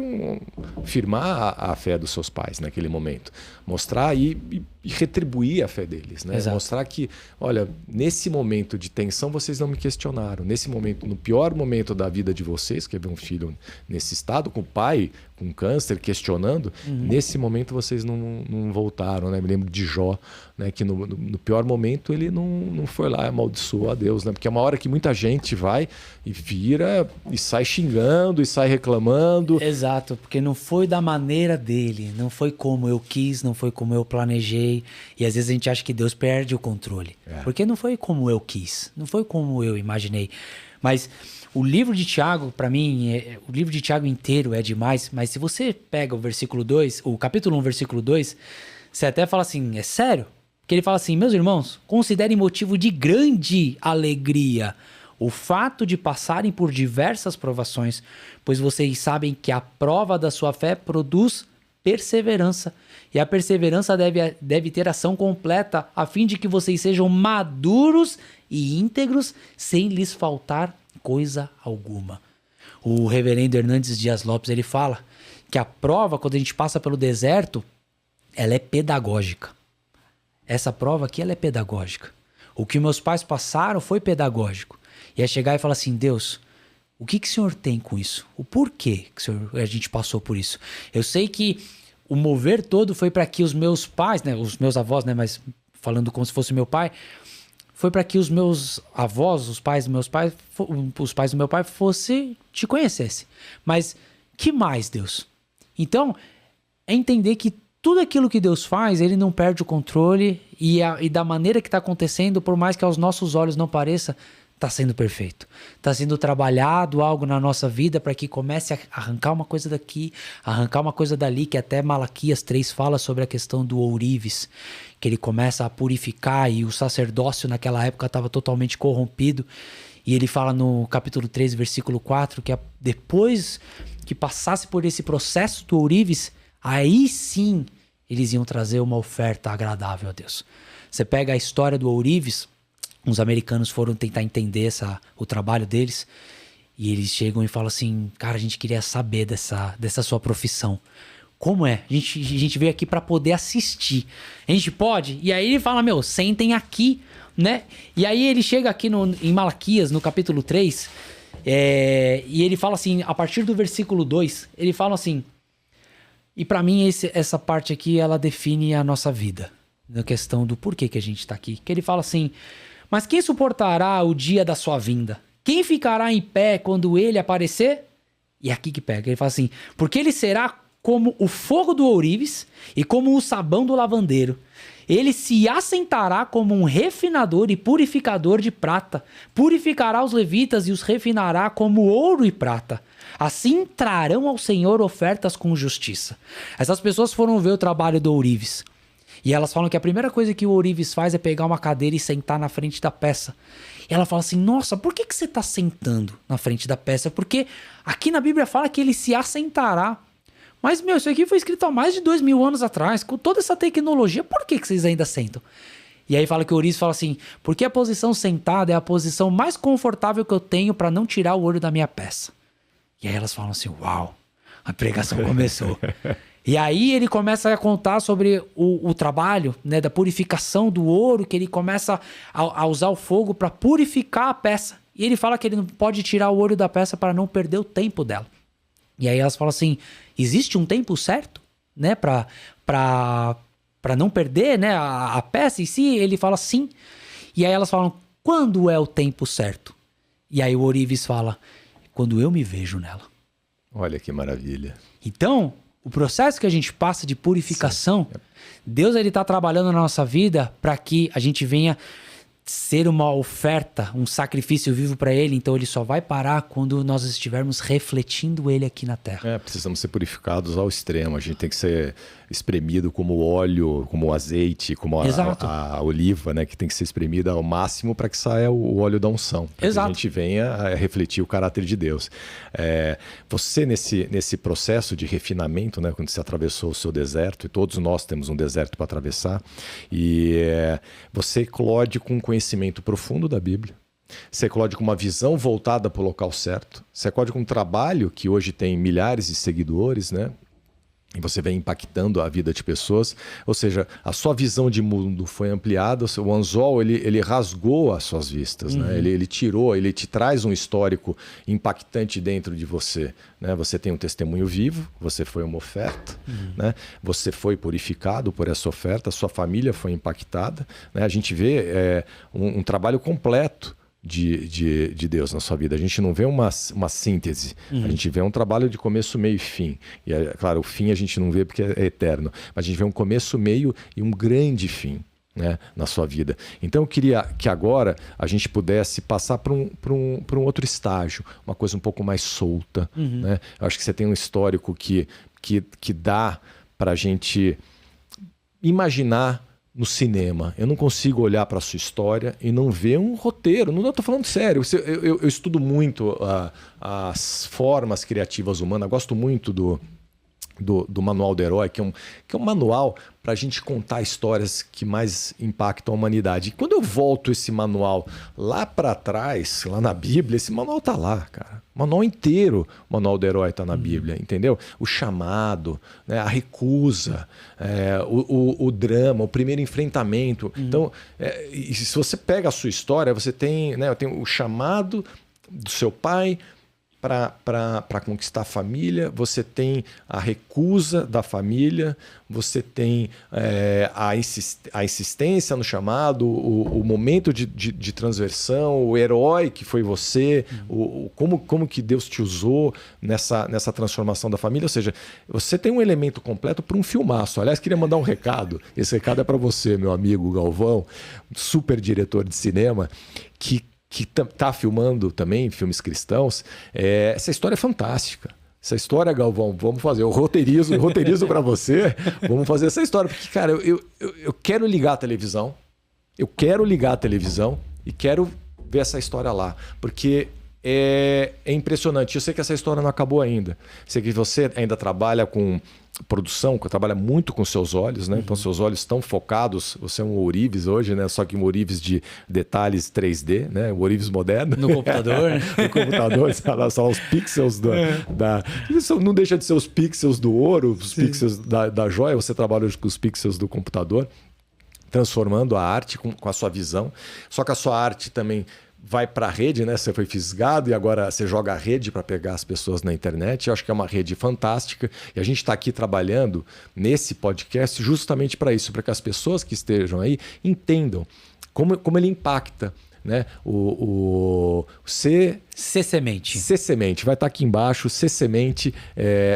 firmar a fé dos seus pais naquele momento. Mostrar e retribuir a fé deles. Né? Mostrar que, olha, nesse momento de tensão vocês não me questionaram. Nesse momento, no pior momento da vida de vocês, que é ver um filho nesse estado, com o pai com câncer, questionando, nesse momento vocês não voltaram. Né? Me lembro de Jó, né, que no pior momento ele não foi lá e amaldiçoou a Deus. Né? Porque é uma hora que muita gente vai e vira e sai xingando e sai reclamando. Exato, porque não foi da maneira dele, não foi como eu quis, não foi como eu planejei. E às vezes a gente acha que Deus perde o controle. Porque não foi como eu quis, não foi como eu imaginei. Mas o livro de Tiago, para mim, o livro de Tiago inteiro é demais. Mas se você pega o versículo 2, o capítulo 1, versículo 2, você até fala assim, é sério? Porque ele fala assim, meus irmãos, considerem motivo de grande alegria o fato de passarem por diversas provações, pois vocês sabem que a prova da sua fé produz perseverança. E a perseverança deve ter ação completa, a fim de que vocês sejam maduros e íntegros, sem lhes faltar coisa alguma. O reverendo Hernandes Dias Lopes, ele fala que a prova, quando a gente passa pelo deserto, ela é pedagógica. Essa prova aqui, ela é pedagógica. O que meus pais passaram foi pedagógico. E é chegar e falar assim, Deus, o que o Senhor tem com isso? O porquê que a gente passou por isso? Eu sei que o mover todo foi para que os meus pais, né, os meus avós, né, mas falando como se fosse meu pai, foi para que os meus avós, os pais do meu pai te conhecessem. Mas que mais, Deus? Então, é entender que tudo aquilo que Deus faz, ele não perde o controle e da maneira que está acontecendo, por mais que aos nossos olhos não pareça, está sendo perfeito. Está sendo trabalhado algo na nossa vida para que comece a arrancar uma coisa daqui, arrancar uma coisa dali, que até Malaquias 3 fala sobre a questão do ourives, que ele começa a purificar e o sacerdócio naquela época estava totalmente corrompido. E ele fala no capítulo 3, versículo 4, que depois que passasse por esse processo do ourives, aí sim eles iam trazer uma oferta agradável a Deus. Você pega a história do ourives, uns americanos foram tentar entender o trabalho deles e eles chegam e falam assim, cara, a gente queria saber dessa sua profissão. Como é? A gente veio aqui para poder assistir. A gente pode? E aí ele fala, sentem aqui, né? E aí ele chega aqui em Malaquias, no capítulo 3, e ele fala assim, a partir do versículo 2, ele fala assim, e para mim essa parte aqui, ela define a nossa vida, na questão do porquê que a gente tá aqui. Que ele fala assim, mas quem suportará o dia da sua vinda? Quem ficará em pé quando ele aparecer? E é aqui que pega, ele fala assim, porque ele será como o fogo do ourives e como o sabão do lavandeiro. Ele se assentará como um refinador e purificador de prata. Purificará os levitas e os refinará como ouro e prata. Assim trarão ao Senhor ofertas com justiça. Essas pessoas foram ver o trabalho do ourives. E elas falam que a primeira coisa que o ourives faz é pegar uma cadeira e sentar na frente da peça. E ela fala assim, nossa, por que você está sentando na frente da peça? Porque aqui na Bíblia fala que ele se assentará. Mas, isso aqui foi escrito há mais de 2000 anos atrás. Com toda essa tecnologia, por que vocês ainda sentam? E aí fala que o ourives fala assim, porque a posição sentada é a posição mais confortável que eu tenho para não tirar o olho da minha peça. E aí elas falam assim, uau, a pregação começou. E aí ele começa a contar sobre o trabalho, né, da purificação do ouro, que ele começa a usar o fogo para purificar a peça. E ele fala que ele não pode tirar o ouro da peça para não perder o tempo dela. E aí elas falam assim, existe um tempo certo, né, para não perder, né, a peça em si? Ele fala sim. E aí elas falam, quando é o tempo certo? E aí o ourives fala, quando eu me vejo nela. Olha que maravilha. Então, o processo que a gente passa de purificação, Deus ele está trabalhando na nossa vida para que a gente venha ser uma oferta, um sacrifício vivo para ele, então ele só vai parar quando nós estivermos refletindo ele aqui na terra. Precisamos ser purificados ao extremo. A gente tem que ser espremido como óleo, como azeite, como a oliva, né? Que tem que ser espremida ao máximo para que saia o óleo da unção. Para que a gente venha a refletir o caráter de Deus. Você, nesse processo de refinamento, né? Quando você atravessou o seu deserto, e todos nós temos um deserto para atravessar, e você eclode com conhecimento profundo da Bíblia. Você eclode com uma visão voltada para o local certo. Você eclode com um trabalho que hoje tem milhares de seguidores, né? E você vem impactando a vida de pessoas. Ou seja, a sua visão de mundo foi ampliada. O anzol, ele rasgou as suas vistas, né? Ele tirou, ele te traz um histórico impactante dentro de você, né? Você tem um testemunho vivo, você foi uma oferta, né? Você foi purificado por essa oferta, sua família foi impactada, né? A gente vê um trabalho completo de Deus na sua vida. A gente não vê uma síntese, a gente vê um trabalho de começo, meio e fim. E claro, o fim a gente não vê porque é eterno, mas a gente vê um começo, meio e um grande fim, né, na sua vida. Então eu queria que agora a gente pudesse passar para um outro estágio, uma coisa um pouco mais solta, né? Eu acho que você tem um histórico que dá para a gente imaginar no cinema. Eu não consigo olhar para a sua história e não ver um roteiro. Não estou falando sério. Eu estudo muito as formas criativas humanas. Eu gosto muito do Manual do Herói, que é um manual para a gente contar histórias que mais impactam a humanidade. E quando eu volto esse manual lá para trás, lá na Bíblia, esse manual tá lá, cara. O manual inteiro, o Manual do Herói está na Bíblia, entendeu? O chamado, né, a recusa, o drama, o primeiro enfrentamento. Então, e se você pega a sua história, você tem, né, tem o chamado do seu pai para conquistar a família, você tem a recusa da família, você tem a insistência no chamado, o momento de transversão, o herói que foi você, como que Deus te usou nessa transformação da família. Ou seja, você tem um elemento completo para um filmaço. Aliás, queria mandar um recado. Esse recado é para você, meu amigo Galvão, super diretor de cinema, que está filmando também filmes cristãos. Essa história é fantástica. Essa história, Galvão, vamos fazer. Eu roteirizo para você. Vamos fazer essa história. Porque, cara, eu quero ligar a televisão. Eu quero ligar a televisão e quero ver essa história lá. Porque é impressionante. Eu sei que essa história não acabou ainda. Sei que você ainda trabalha com produção, que trabalha muito com seus olhos, né? Então seus olhos estão focados. Você é um ourives hoje, né? Só que um ourives de detalhes 3D, né? O ourives moderno. No computador. No computador, só os pixels Isso não deixa de ser os pixels do ouro, os pixels da joia. Você trabalha hoje com os pixels do computador, transformando a arte com a sua visão. Só que a sua arte também vai para a rede, né? Você foi fisgado e agora você joga a rede para pegar as pessoas na internet. Eu acho que é uma rede fantástica e a gente está aqui trabalhando nesse podcast justamente para isso, para que as pessoas que estejam aí entendam como ele impacta, né? O C-Semente. C-Semente, vai estar aqui embaixo, C-Semente,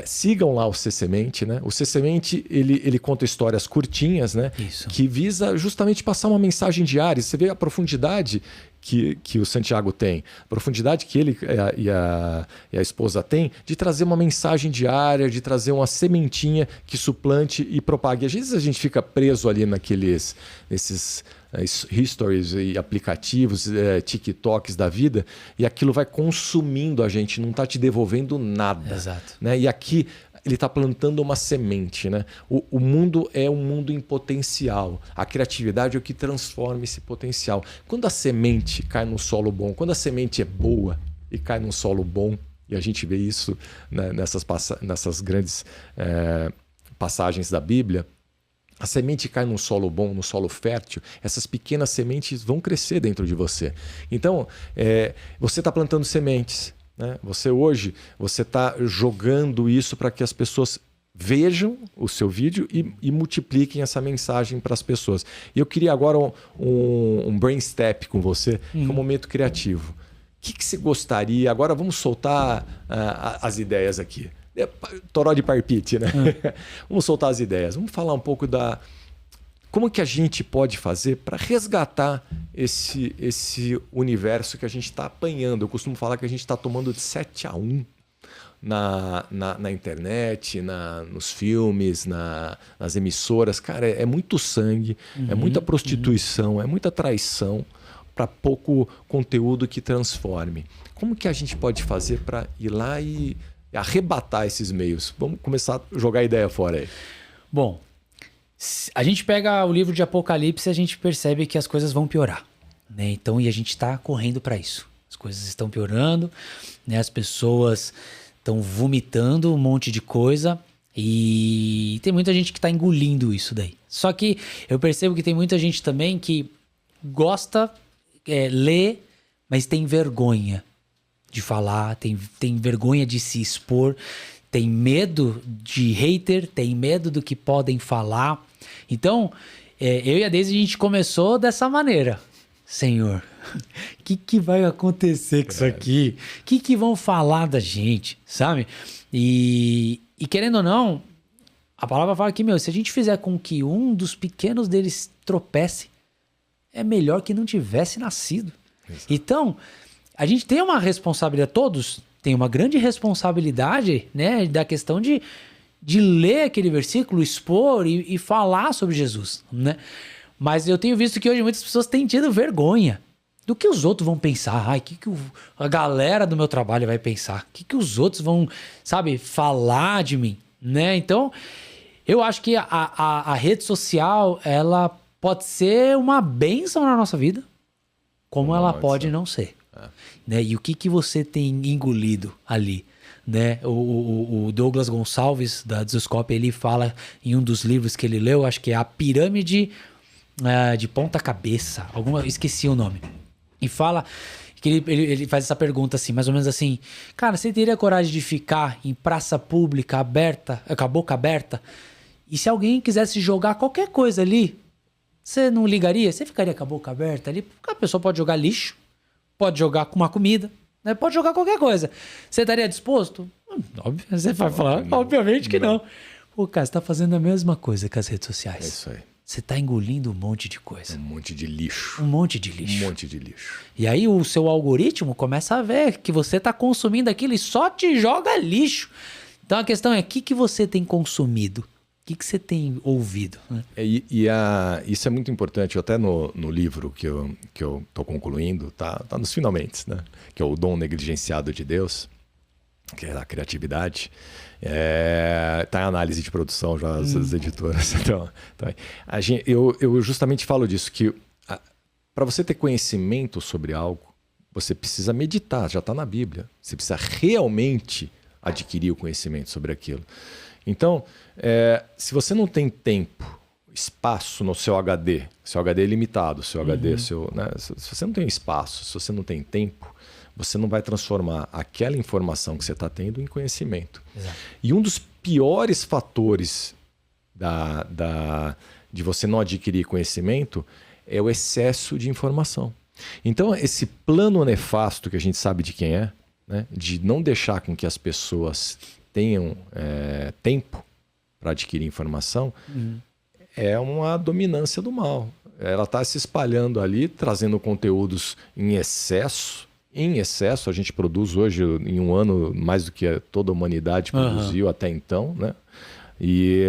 sigam lá o C-Semente, né? O C-Semente, ele conta histórias curtinhas, né? Isso. Que visa justamente passar uma mensagem diária. Você vê a profundidade que o Santiago tem, a profundidade que ele e a esposa têm de trazer uma mensagem diária, de trazer uma sementinha que suplante e propague. Às vezes a gente fica preso ali nesses stories e aplicativos, TikToks da vida, e aquilo vai consumindo a gente, não está te devolvendo nada. Exato. Né? E aqui ele está plantando uma semente. Né? O mundo é um mundo em potencial. A criatividade é o que transforma esse potencial. Quando a semente cai num solo bom, quando a semente é boa e cai num solo bom, e a gente vê isso, né, nessas grandes passagens da Bíblia, a semente cai num solo bom, num solo fértil, essas pequenas sementes vão crescer dentro de você. Então, você está plantando sementes. Né? Você está jogando isso para que as pessoas vejam o seu vídeo e multipliquem essa mensagem para as pessoas. E eu queria agora um brain step com você, que é um momento criativo. O que você gostaria? Agora vamos soltar as ideias aqui. Toró de parpite, né? Vamos soltar as ideias. Vamos falar um pouco como que a gente pode fazer para resgatar esse universo que a gente está apanhando? Eu costumo falar que a gente está tomando de 7-1 na internet, nos filmes, nas emissoras. Cara, é muito sangue, é muita prostituição, é muita traição para pouco conteúdo que transforme. Como que a gente pode fazer para ir lá e arrebatar esses meios? Vamos começar a jogar a ideia fora aí. Bom, a gente pega o livro de Apocalipse e a gente percebe que as coisas vão piorar, né? Então, e a gente está correndo para isso. As coisas estão piorando, né? As pessoas estão vomitando um monte de coisa e tem muita gente que está engolindo isso daí. Só que eu percebo que tem muita gente também que gosta, lê, mas tem vergonha de falar, tem vergonha de se expor, tem medo de hater, tem medo do que podem falar. Então, eu e a Deise, a gente começou dessa maneira. Senhor, o que vai acontecer com isso aqui? O que vão falar da gente, sabe? E querendo ou não, a palavra fala que, se a gente fizer com que um dos pequenos deles tropece, é melhor que não tivesse nascido. Exato. Então, a gente tem uma responsabilidade, todos têm uma grande responsabilidade, né, da questão de ler aquele versículo, expor e falar sobre Jesus, né? Mas eu tenho visto que hoje muitas pessoas têm tido vergonha do que os outros vão pensar. Ai, o que a galera do meu trabalho vai pensar? O que os outros vão, sabe, falar de mim, né? Então, eu acho que a rede social, ela pode ser uma bênção na nossa vida, como ela pode não ser. Né? E o que você tem engolido ali? Né? O Douglas Gonçalves, da Desoscope, ele fala em um dos livros que ele leu, acho que é A Pirâmide de Ponta Cabeça, esqueci o nome. E fala que ele faz essa pergunta assim, mais ou menos assim: cara, você teria coragem de ficar em praça pública aberta, com a boca aberta, e se alguém quisesse jogar qualquer coisa ali, você não ligaria? Você ficaria com a boca aberta ali? Porque a pessoa pode jogar lixo, pode jogar com uma comida, né? Pode jogar qualquer coisa. Você estaria disposto? Óbvio, você vai falar, obviamente que não. Pô, cara, você tá fazendo a mesma coisa com as redes sociais. É isso aí. Você tá engolindo um monte de coisa. Um monte de lixo. Um monte de lixo. Um monte de lixo. E aí o seu algoritmo começa a ver que você tá consumindo aquilo e só te joga lixo. Então a questão é, o que você tem consumido? O que você tem ouvido? Né? Isso é muito importante. Eu até no livro que eu tô concluindo, tá nos finalmente, né? Que é o Dom Negligenciado de Deus, que é a criatividade. Tá em análise de produção já as editoras. Então, eu justamente falo disso, que para você ter conhecimento sobre algo, você precisa meditar, já está na Bíblia. Você precisa realmente adquirir o conhecimento sobre aquilo. Então, se você não tem tempo, espaço no seu HD é limitado, seu HD, né? Se você não tem espaço, se você não tem tempo, você não vai transformar aquela informação que você está tendo em conhecimento. Exato. E um dos piores fatores de você não adquirir conhecimento é o excesso de informação. Então, esse plano nefasto que a gente sabe de quem é, né, de não deixar com que as pessoas tenham tempo para adquirir informação, é uma dominância do mal. Ela está se espalhando ali, trazendo conteúdos em excesso. Em excesso, a gente produz hoje, em um ano, mais do que toda a humanidade produziu até então, né? E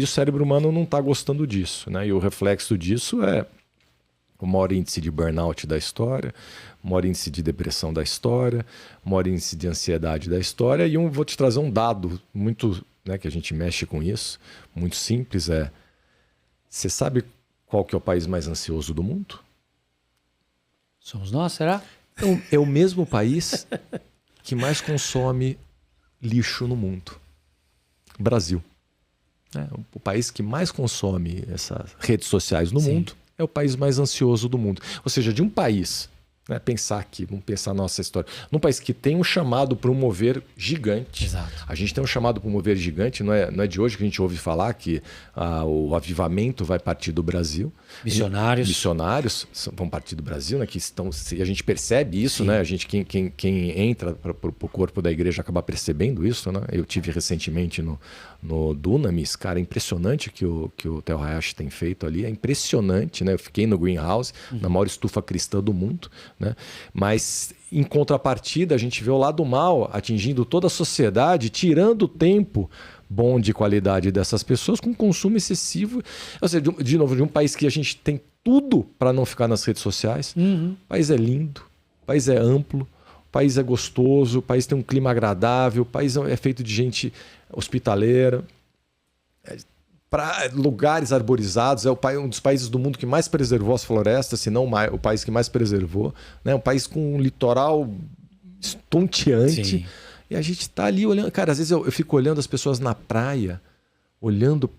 o cérebro humano não está gostando disso, né? E o reflexo disso é o maior índice de burnout da história, o maior índice de depressão da história, o maior índice de ansiedade da história. E vou te trazer um dado muito, né, que a gente mexe com isso, muito simples, você sabe qual que é o país mais ansioso do mundo? Somos nós, será? É o mesmo país que mais consome lixo no mundo. Brasil. O país que mais consome essas redes sociais no mundo é o país mais ansioso do mundo. Ou seja, de um país Né? Pensar aqui, vamos pensar a nossa história. Num país que tem um chamado para um mover gigante. Exato. A gente tem um chamado para um mover gigante, não é de hoje que a gente ouve falar que o avivamento vai partir do Brasil. Missionários vão partir do Brasil, né? Que estão, a gente percebe isso, né? A gente, quem entra para o corpo da igreja acaba percebendo isso, né? Eu tive recentemente no Dunamis, cara, é impressionante que o Theo Hayashi tem feito ali, é impressionante, né? Eu fiquei no Greenhouse, na maior estufa cristã do mundo, né? Mas em contrapartida a gente vê o lado mal atingindo toda a sociedade, tirando o tempo bom de qualidade dessas pessoas com consumo excessivo. Ou seja, de novo, de um país que a gente tem tudo para não ficar nas redes sociais. O país é lindo, o país é amplo, o país é gostoso, o país tem um clima agradável, o país é feito de gente hospitaleira, para lugares arborizados, é um dos países do mundo que mais preservou as florestas, se não o país que mais preservou, né? Um país com um litoral estonteante. Sim. E a gente está ali olhando, cara, às vezes eu fico olhando as pessoas na praia, olhando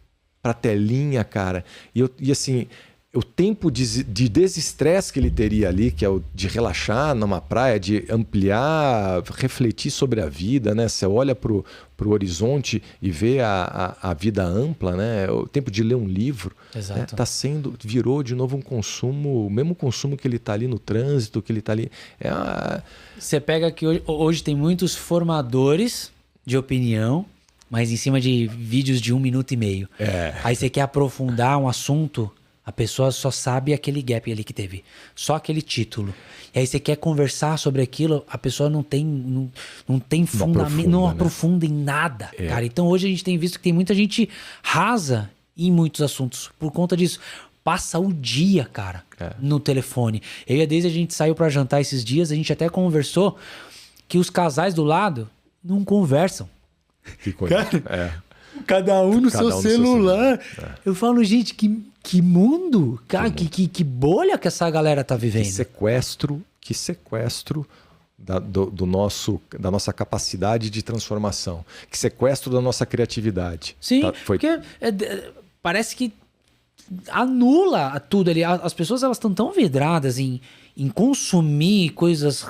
para a telinha, cara, e assim, o tempo de desestresse que ele teria ali, que é o de relaxar numa praia, de ampliar, refletir sobre a vida, né? Você olha pro horizonte e vê a vida ampla, né? O tempo de ler um livro, né? Virou de novo um consumo, o mesmo consumo que ele está ali no trânsito, que ele está ali. Você pega que hoje tem muitos formadores de opinião, mas em cima de vídeos de 1 minuto e meio. Aí você quer aprofundar um assunto, a pessoa só sabe aquele gap ali que teve. Só aquele título. E aí você quer conversar sobre aquilo, a pessoa não tem fundamento, não aprofunda em nada, cara. Então hoje a gente tem visto que tem muita gente rasa em muitos assuntos por conta disso. Passa o dia, cara, no telefone. Eu e a Deise, a gente saiu pra jantar esses dias, a gente até conversou que os casais do lado não conversam. Que coisa. Cara, cada um no seu celular. Eu falo, gente, que mundo, cara, que bolha que essa galera tá vivendo. Que sequestro da nossa capacidade de transformação. Que sequestro da nossa criatividade. Sim, porque parece que anula tudo ali. As pessoas, elas estão tão vidradas em consumir coisas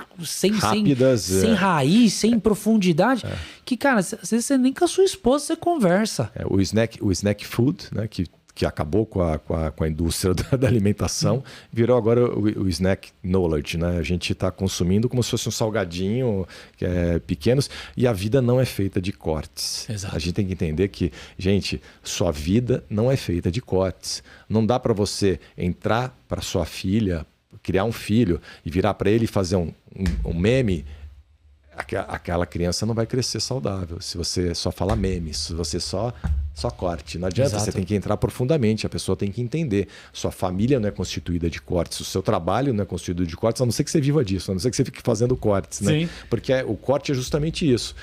rápidas, sem raiz, sem profundidade, que, cara, às vezes você nem com a sua esposa você conversa. O snack food, né, que acabou com a indústria da alimentação, virou agora o snack knowledge, né? A gente está consumindo como se fosse um salgadinho pequenos, e a vida não é feita de cortes. Exato. A gente tem que entender que, gente, sua vida não é feita de cortes. Não dá para você entrar para sua filha, criar um filho e virar para ele e fazer um meme. Aquela criança não vai crescer saudável se você só fala memes, se você só corte. Não adianta. Exato. Você tem que entrar profundamente, a pessoa tem que entender. Sua família não é constituída de cortes, o seu trabalho não é constituído de cortes, a não ser que você viva disso, a não ser que você fique fazendo cortes, né? Sim. Porque o corte é justamente isso.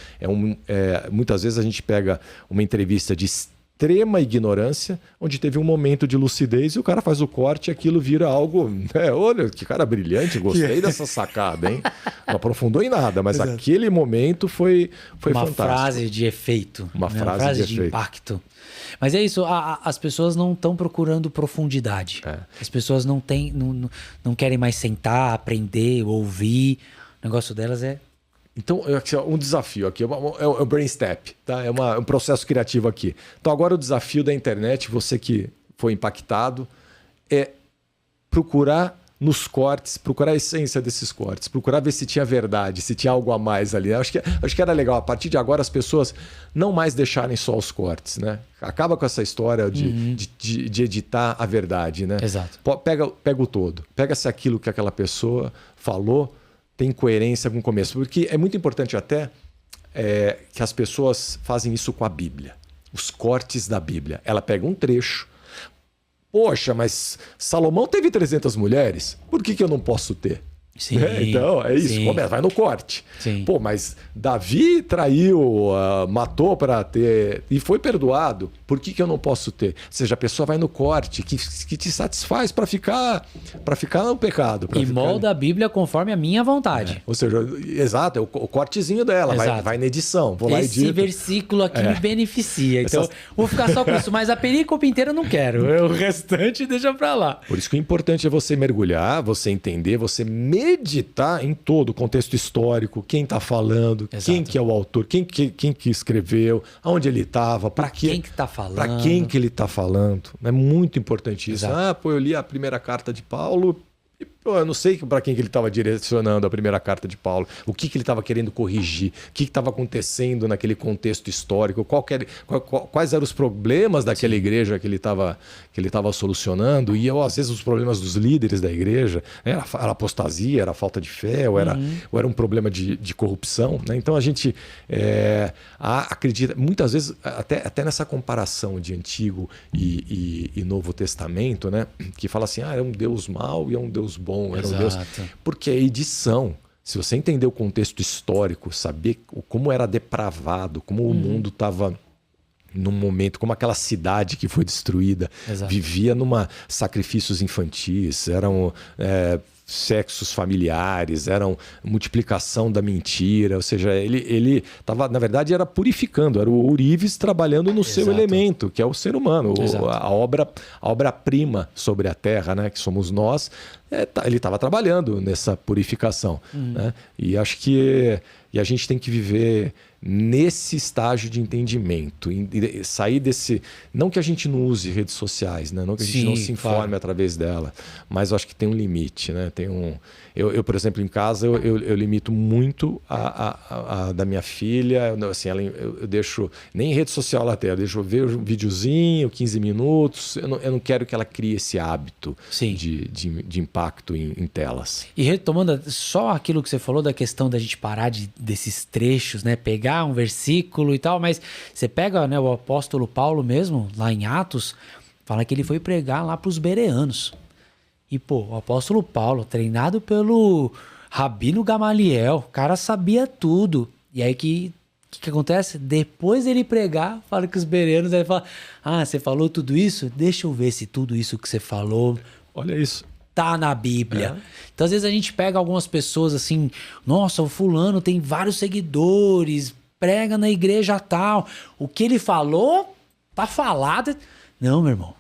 Muitas vezes a gente pega uma entrevista de extrema ignorância, onde teve um momento de lucidez e o cara faz o corte e aquilo vira algo... olha, que cara brilhante, gostei dessa sacada, hein? Não aprofundou em nada, mas Exato. Aquele momento foi uma fantástico. Frase de efeito. Uma frase de impacto. Mas é isso, as pessoas não estão procurando profundidade. As pessoas não querem mais sentar, aprender, ouvir. O negócio delas é... Então, um desafio aqui, é o brain step, tá? É um processo criativo aqui. Então, agora o desafio da internet, você que foi impactado, é procurar nos cortes, procurar a essência desses cortes, procurar ver se tinha verdade, se tinha algo a mais ali. Acho que era legal, a partir de agora, as pessoas não mais deixarem só os cortes, né? Acaba com essa história de editar a verdade, né? Exato. Pega o todo. Pega se aquilo que aquela pessoa falou tem coerência com o começo. Porque é muito importante até que as pessoas fazem isso com a Bíblia. Os cortes da Bíblia. Ela pega um trecho. Poxa, mas Salomão teve 300 mulheres. Por que eu não posso ter? Sim, então, é isso. Começa, vai no corte. Sim. Pô, mas Davi traiu, matou para ter e foi perdoado. Por que eu não posso ter? Ou seja, a pessoa vai no corte que te satisfaz para ficar no pecado. E molda a Bíblia conforme a minha vontade. Ou seja, exato, é o cortezinho dela. Vai na edição. Vou lá e edito. Esse versículo aqui me beneficia. Então, vou ficar só com isso. Mas a perícope inteira eu não quero. O restante deixa para lá. Por isso que o importante é você mergulhar, você entender, você meditar em todo o contexto histórico, quem está falando, Exato. quem que é o autor, quem que escreveu, aonde ele estava, Para quem que tá falando. para quem que ele está falando. É muito importante isso. Exato. Eu li a primeira carta de Paulo e eu não sei para quem que ele estava direcionando a primeira carta de Paulo, o que ele estava querendo corrigir, o que estava acontecendo naquele contexto histórico, quais eram os problemas daquela igreja que ele estava solucionando, e às vezes os problemas dos líderes da igreja, era apostasia, era falta de fé, ou era um problema de corrupção. Né? Então a gente acredita, muitas vezes, até nessa comparação de Antigo e Novo Testamento, né? Que fala assim, é um Deus mau e é um Deus bom. Era um Deus... Porque é edição. Se você entender o contexto histórico, saber como era depravado, como o mundo estava num momento, como aquela cidade que foi destruída, vivia numa sacrifícios infantis, eram sexos familiares, eram multiplicação da mentira, ou seja, ele estava, na verdade, era purificando, era o ourives trabalhando no seu elemento, que é o ser humano, a obra-prima sobre a terra, né, que somos nós. Ele estava trabalhando nessa purificação. Né? E acho que a gente tem que viver nesse estágio de entendimento, sair desse... Não que a gente não use redes sociais, né? Não que a gente não se informe através dela, mas eu acho que tem um limite. Né? Eu, por exemplo, em casa, eu limito muito a da minha filha. Assim, eu deixo... Nem rede social ela tem, eu deixo ver um videozinho, 15 minutos. Eu não quero que ela crie esse hábito de impacto em telas. E retomando só aquilo que você falou da questão da gente parar desses trechos, né? Pegar um versículo e tal, mas você pega, né, o apóstolo Paulo mesmo, lá em Atos, fala que ele foi pregar lá para os bereanos. E, o apóstolo Paulo, treinado pelo Rabino Gamaliel, o cara sabia tudo. E aí que acontece? Depois dele pregar, fala que os bereanos, ele fala, você falou tudo isso? Deixa eu ver se tudo isso que você falou... Olha isso. Tá na Bíblia. Então, às vezes a gente pega algumas pessoas assim, nossa, o fulano tem vários seguidores, prega na igreja tal. O que ele falou, tá falado. Não, meu irmão.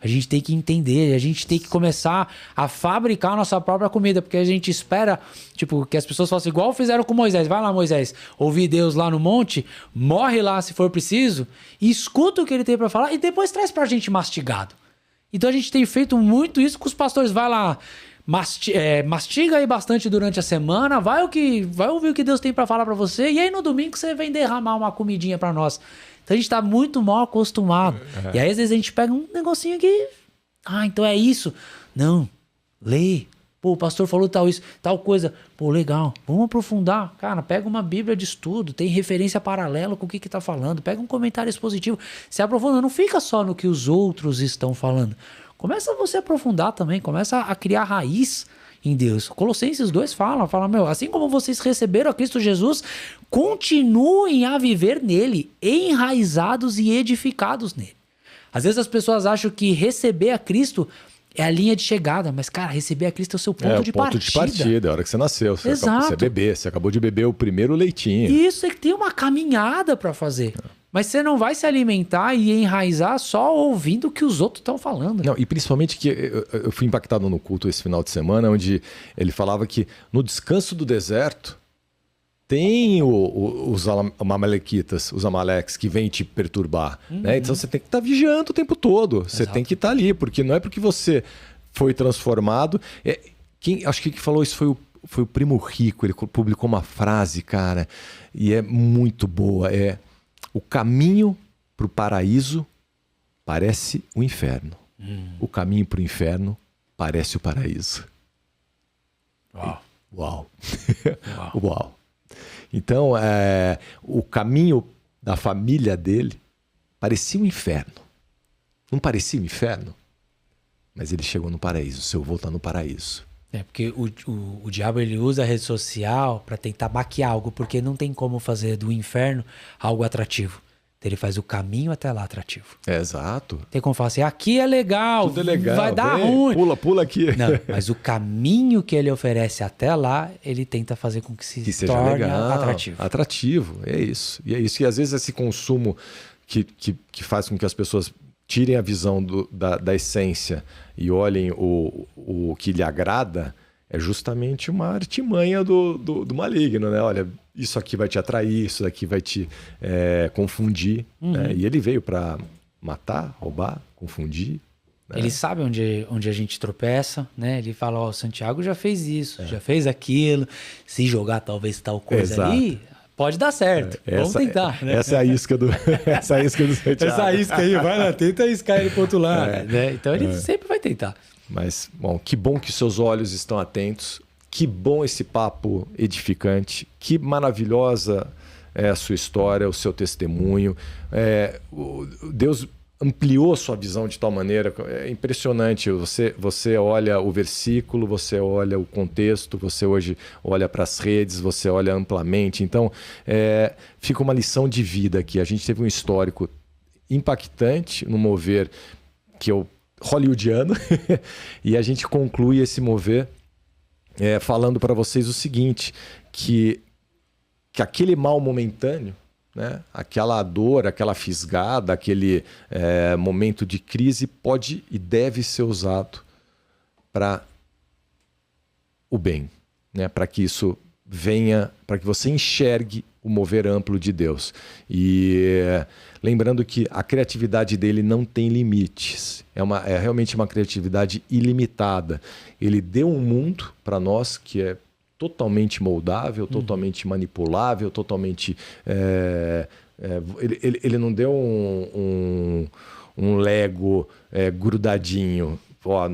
A gente tem que entender, a gente tem que começar a fabricar a nossa própria comida, porque a gente espera, tipo, que as pessoas façam igual fizeram com Moisés. Vai lá, Moisés, ouvir Deus lá no monte, morre lá se for preciso, e escuta o que ele tem para falar e depois traz pra gente mastigado. Então a gente tem feito muito isso com os pastores. Vai lá, mastiga aí bastante durante a semana, vai ouvir o que Deus tem para falar para você, e aí no domingo você vem derramar uma comidinha para nós. Então a gente tá muito mal acostumado. E aí às vezes a gente pega um negocinho que... então é isso. Não, lê. O pastor falou tal coisa. Legal, vamos aprofundar. Cara, pega uma Bíblia de estudo, tem referência paralela com o que tá falando, pega um comentário expositivo, se aprofunda, não fica só no que os outros estão falando. Começa você a aprofundar também, começa a criar raiz em Deus. Colossenses 2 fala, assim como vocês receberam a Cristo Jesus, continuem a viver nele, enraizados e edificados nele. Às vezes as pessoas acham que receber a Cristo é a linha de chegada, mas, cara, receber a Cristo é o seu ponto de partida. De partida, é a hora que você nasceu. Exato. Você acabou de beber o primeiro leitinho. Isso, é que tem uma caminhada para fazer. Mas você não vai se alimentar e enraizar só ouvindo o que os outros estão falando. Não, e principalmente que eu fui impactado no culto esse final de semana, onde ele falava que no descanso do deserto tem os amalequitas, os amaleques que vêm te perturbar. Né? Então você tem que estar vigiando o tempo todo. Você tem que estar ali, porque não é porque você foi transformado. Acho que quem falou isso foi o Primo Rico. Ele publicou uma frase, cara, e é muito boa. O caminho para o paraíso parece o inferno. O caminho para o inferno parece o paraíso. Uau. Uau. Então, o caminho da família dele parecia um inferno. Não parecia um inferno? Mas ele chegou no paraíso. O seu avô está no paraíso. Porque o diabo ele usa a rede social para tentar maquiar algo, porque não tem como fazer do inferno algo atrativo. Então ele faz o caminho até lá atrativo. Exato. Tem como falar assim, aqui é legal, tudo é legal, vai dar ruim. Pula aqui. Não, mas o caminho que ele oferece até lá, ele tenta fazer com que se torne atrativo. Atrativo, é isso. E é isso. E às vezes esse consumo que faz com que as pessoas tirem a visão da essência e olhem o que lhe agrada, é justamente uma artimanha do maligno, né? Olha, isso aqui vai te atrair, isso aqui vai te confundir. Né? E ele veio para matar, roubar, confundir. Né? Ele sabe onde a gente tropeça, né? Ele fala, ó, o Santiago já fez isso, já fez aquilo. Se jogar talvez tal coisa ali, pode dar certo. Vamos tentar. Né? Essa é a isca do Santiago. Essa isca aí, vai lá, tenta iscar ele pro outro lado. Né? Então ele sempre vai tentar. Mas, bom que seus olhos estão atentos. Que bom esse papo edificante. Que maravilhosa é a sua história, o seu testemunho. Deus ampliou sua visão de tal maneira. É impressionante. Você olha o versículo, você olha o contexto, você hoje olha para as redes, você olha amplamente. Então, fica uma lição de vida aqui. A gente teve um histórico impactante no mover que eu hollywoodiano e a gente conclui esse mover falando para vocês o seguinte, que aquele mal momentâneo, né, aquela dor, aquela fisgada, aquele momento de crise pode e deve ser usado para o bem, né, para que isso venha, para que você enxergue o mover amplo de Deus. E lembrando que a criatividade dele não tem limites. É realmente uma criatividade ilimitada. Ele deu um mundo para nós que é totalmente moldável, totalmente manipulável, totalmente... Ele não deu um Lego grudadinho.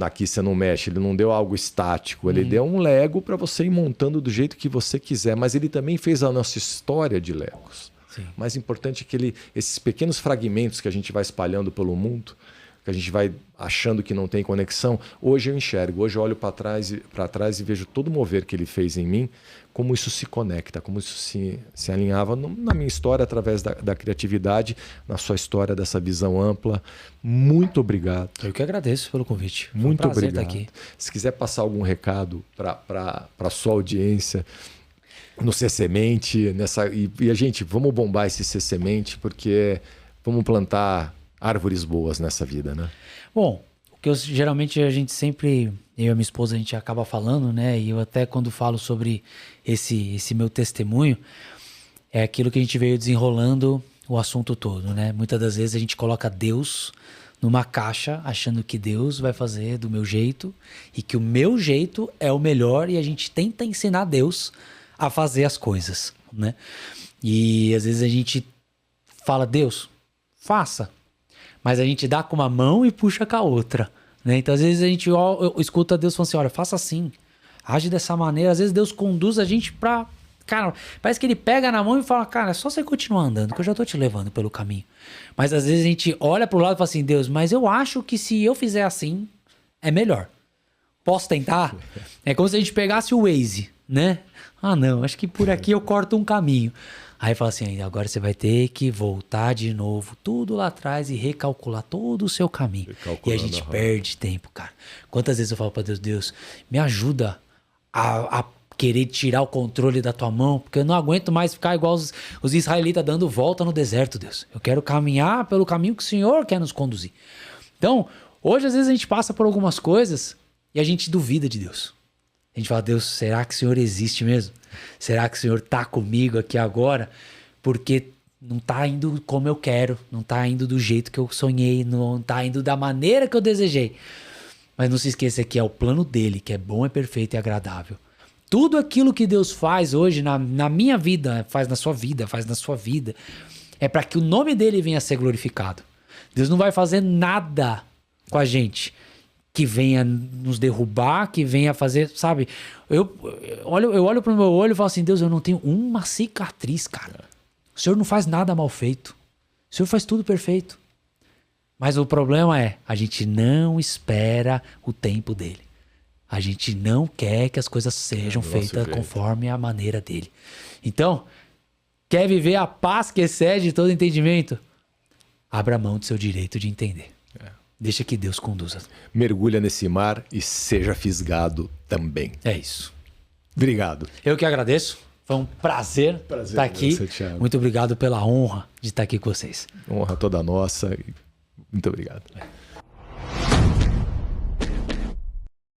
Aqui você não mexe, ele não deu algo estático, ele deu um Lego para você ir montando do jeito que você quiser, mas ele também fez a nossa história de Legos. Sim. Mais importante é que esses pequenos fragmentos que a gente vai espalhando pelo mundo, que a gente vai achando que não tem conexão, hoje eu enxergo, hoje eu olho para trás e vejo todo o mover que ele fez em mim, como isso se conecta, como isso se alinhava na minha história através da criatividade, na sua história dessa visão ampla. Muito obrigado. Eu que agradeço pelo convite. Foi muito um prazer obrigado. Estar aqui. Se quiser passar algum recado para a sua audiência no C-Semente, e a gente, vamos bombar esse C-Semente, porque vamos plantar árvores boas nessa vida, né? Bom, o que geralmente a gente sempre, eu e a minha esposa, a gente acaba falando, né? E eu até quando falo sobre esse meu testemunho, é aquilo que a gente veio desenrolando o assunto todo, né? Muitas das vezes a gente coloca Deus numa caixa, achando que Deus vai fazer do meu jeito e que o meu jeito é o melhor, e a gente tenta ensinar Deus a fazer as coisas, né? E às vezes a gente fala, Deus, faça. Mas a gente dá com uma mão e puxa com a outra, né? Então, às vezes, a gente escuta Deus falando assim, olha, faça assim, age dessa maneira. Às vezes, Deus conduz a gente pra... Cara, parece que ele pega na mão e fala, cara, é só você continuar andando, que eu já tô te levando pelo caminho. Mas, às vezes, a gente olha pro lado e fala assim, Deus, mas eu acho que se eu fizer assim, é melhor. Posso tentar? É como se a gente pegasse o Waze, né? Ah, não, acho que por aqui eu corto um caminho. Aí fala assim, agora você vai ter que voltar de novo, tudo lá atrás, e recalcular todo o seu caminho. E a gente perde tempo, cara. Quantas vezes eu falo pra Deus, Deus, me ajuda a querer tirar o controle da tua mão, porque eu não aguento mais ficar igual os israelitas dando volta no deserto, Deus. Eu quero caminhar pelo caminho que o Senhor quer nos conduzir. Então, hoje às vezes a gente passa por algumas coisas e a gente duvida de Deus. A gente fala, Deus, será que o Senhor existe mesmo? Será que o Senhor tá comigo aqui agora? Porque não tá indo como eu quero, não tá indo do jeito que eu sonhei, não tá indo da maneira que eu desejei. Mas não se esqueça que é o plano dele, que é bom, é perfeito e agradável. Tudo aquilo que Deus faz hoje na minha vida, faz na sua vida, é para que o nome dele venha a ser glorificado. Deus não vai fazer nada com a gente que venha nos derrubar, que venha fazer, sabe? Eu olho pro meu olho e falo assim, Deus, eu não tenho uma cicatriz, cara. O Senhor não faz nada mal feito. O Senhor faz tudo perfeito. Mas o problema é, a gente não espera o tempo dele. A gente não quer que as coisas sejam feitas conforme a maneira dele. Então, quer viver a paz que excede todo entendimento? Abra mão do seu direito de entender. Deixa que Deus conduza. Mergulha nesse mar e seja fisgado também. É isso. Obrigado. Eu que agradeço. Foi um prazer estar aqui. Você, muito obrigado pela honra de estar aqui com vocês. Honra toda nossa. Muito obrigado.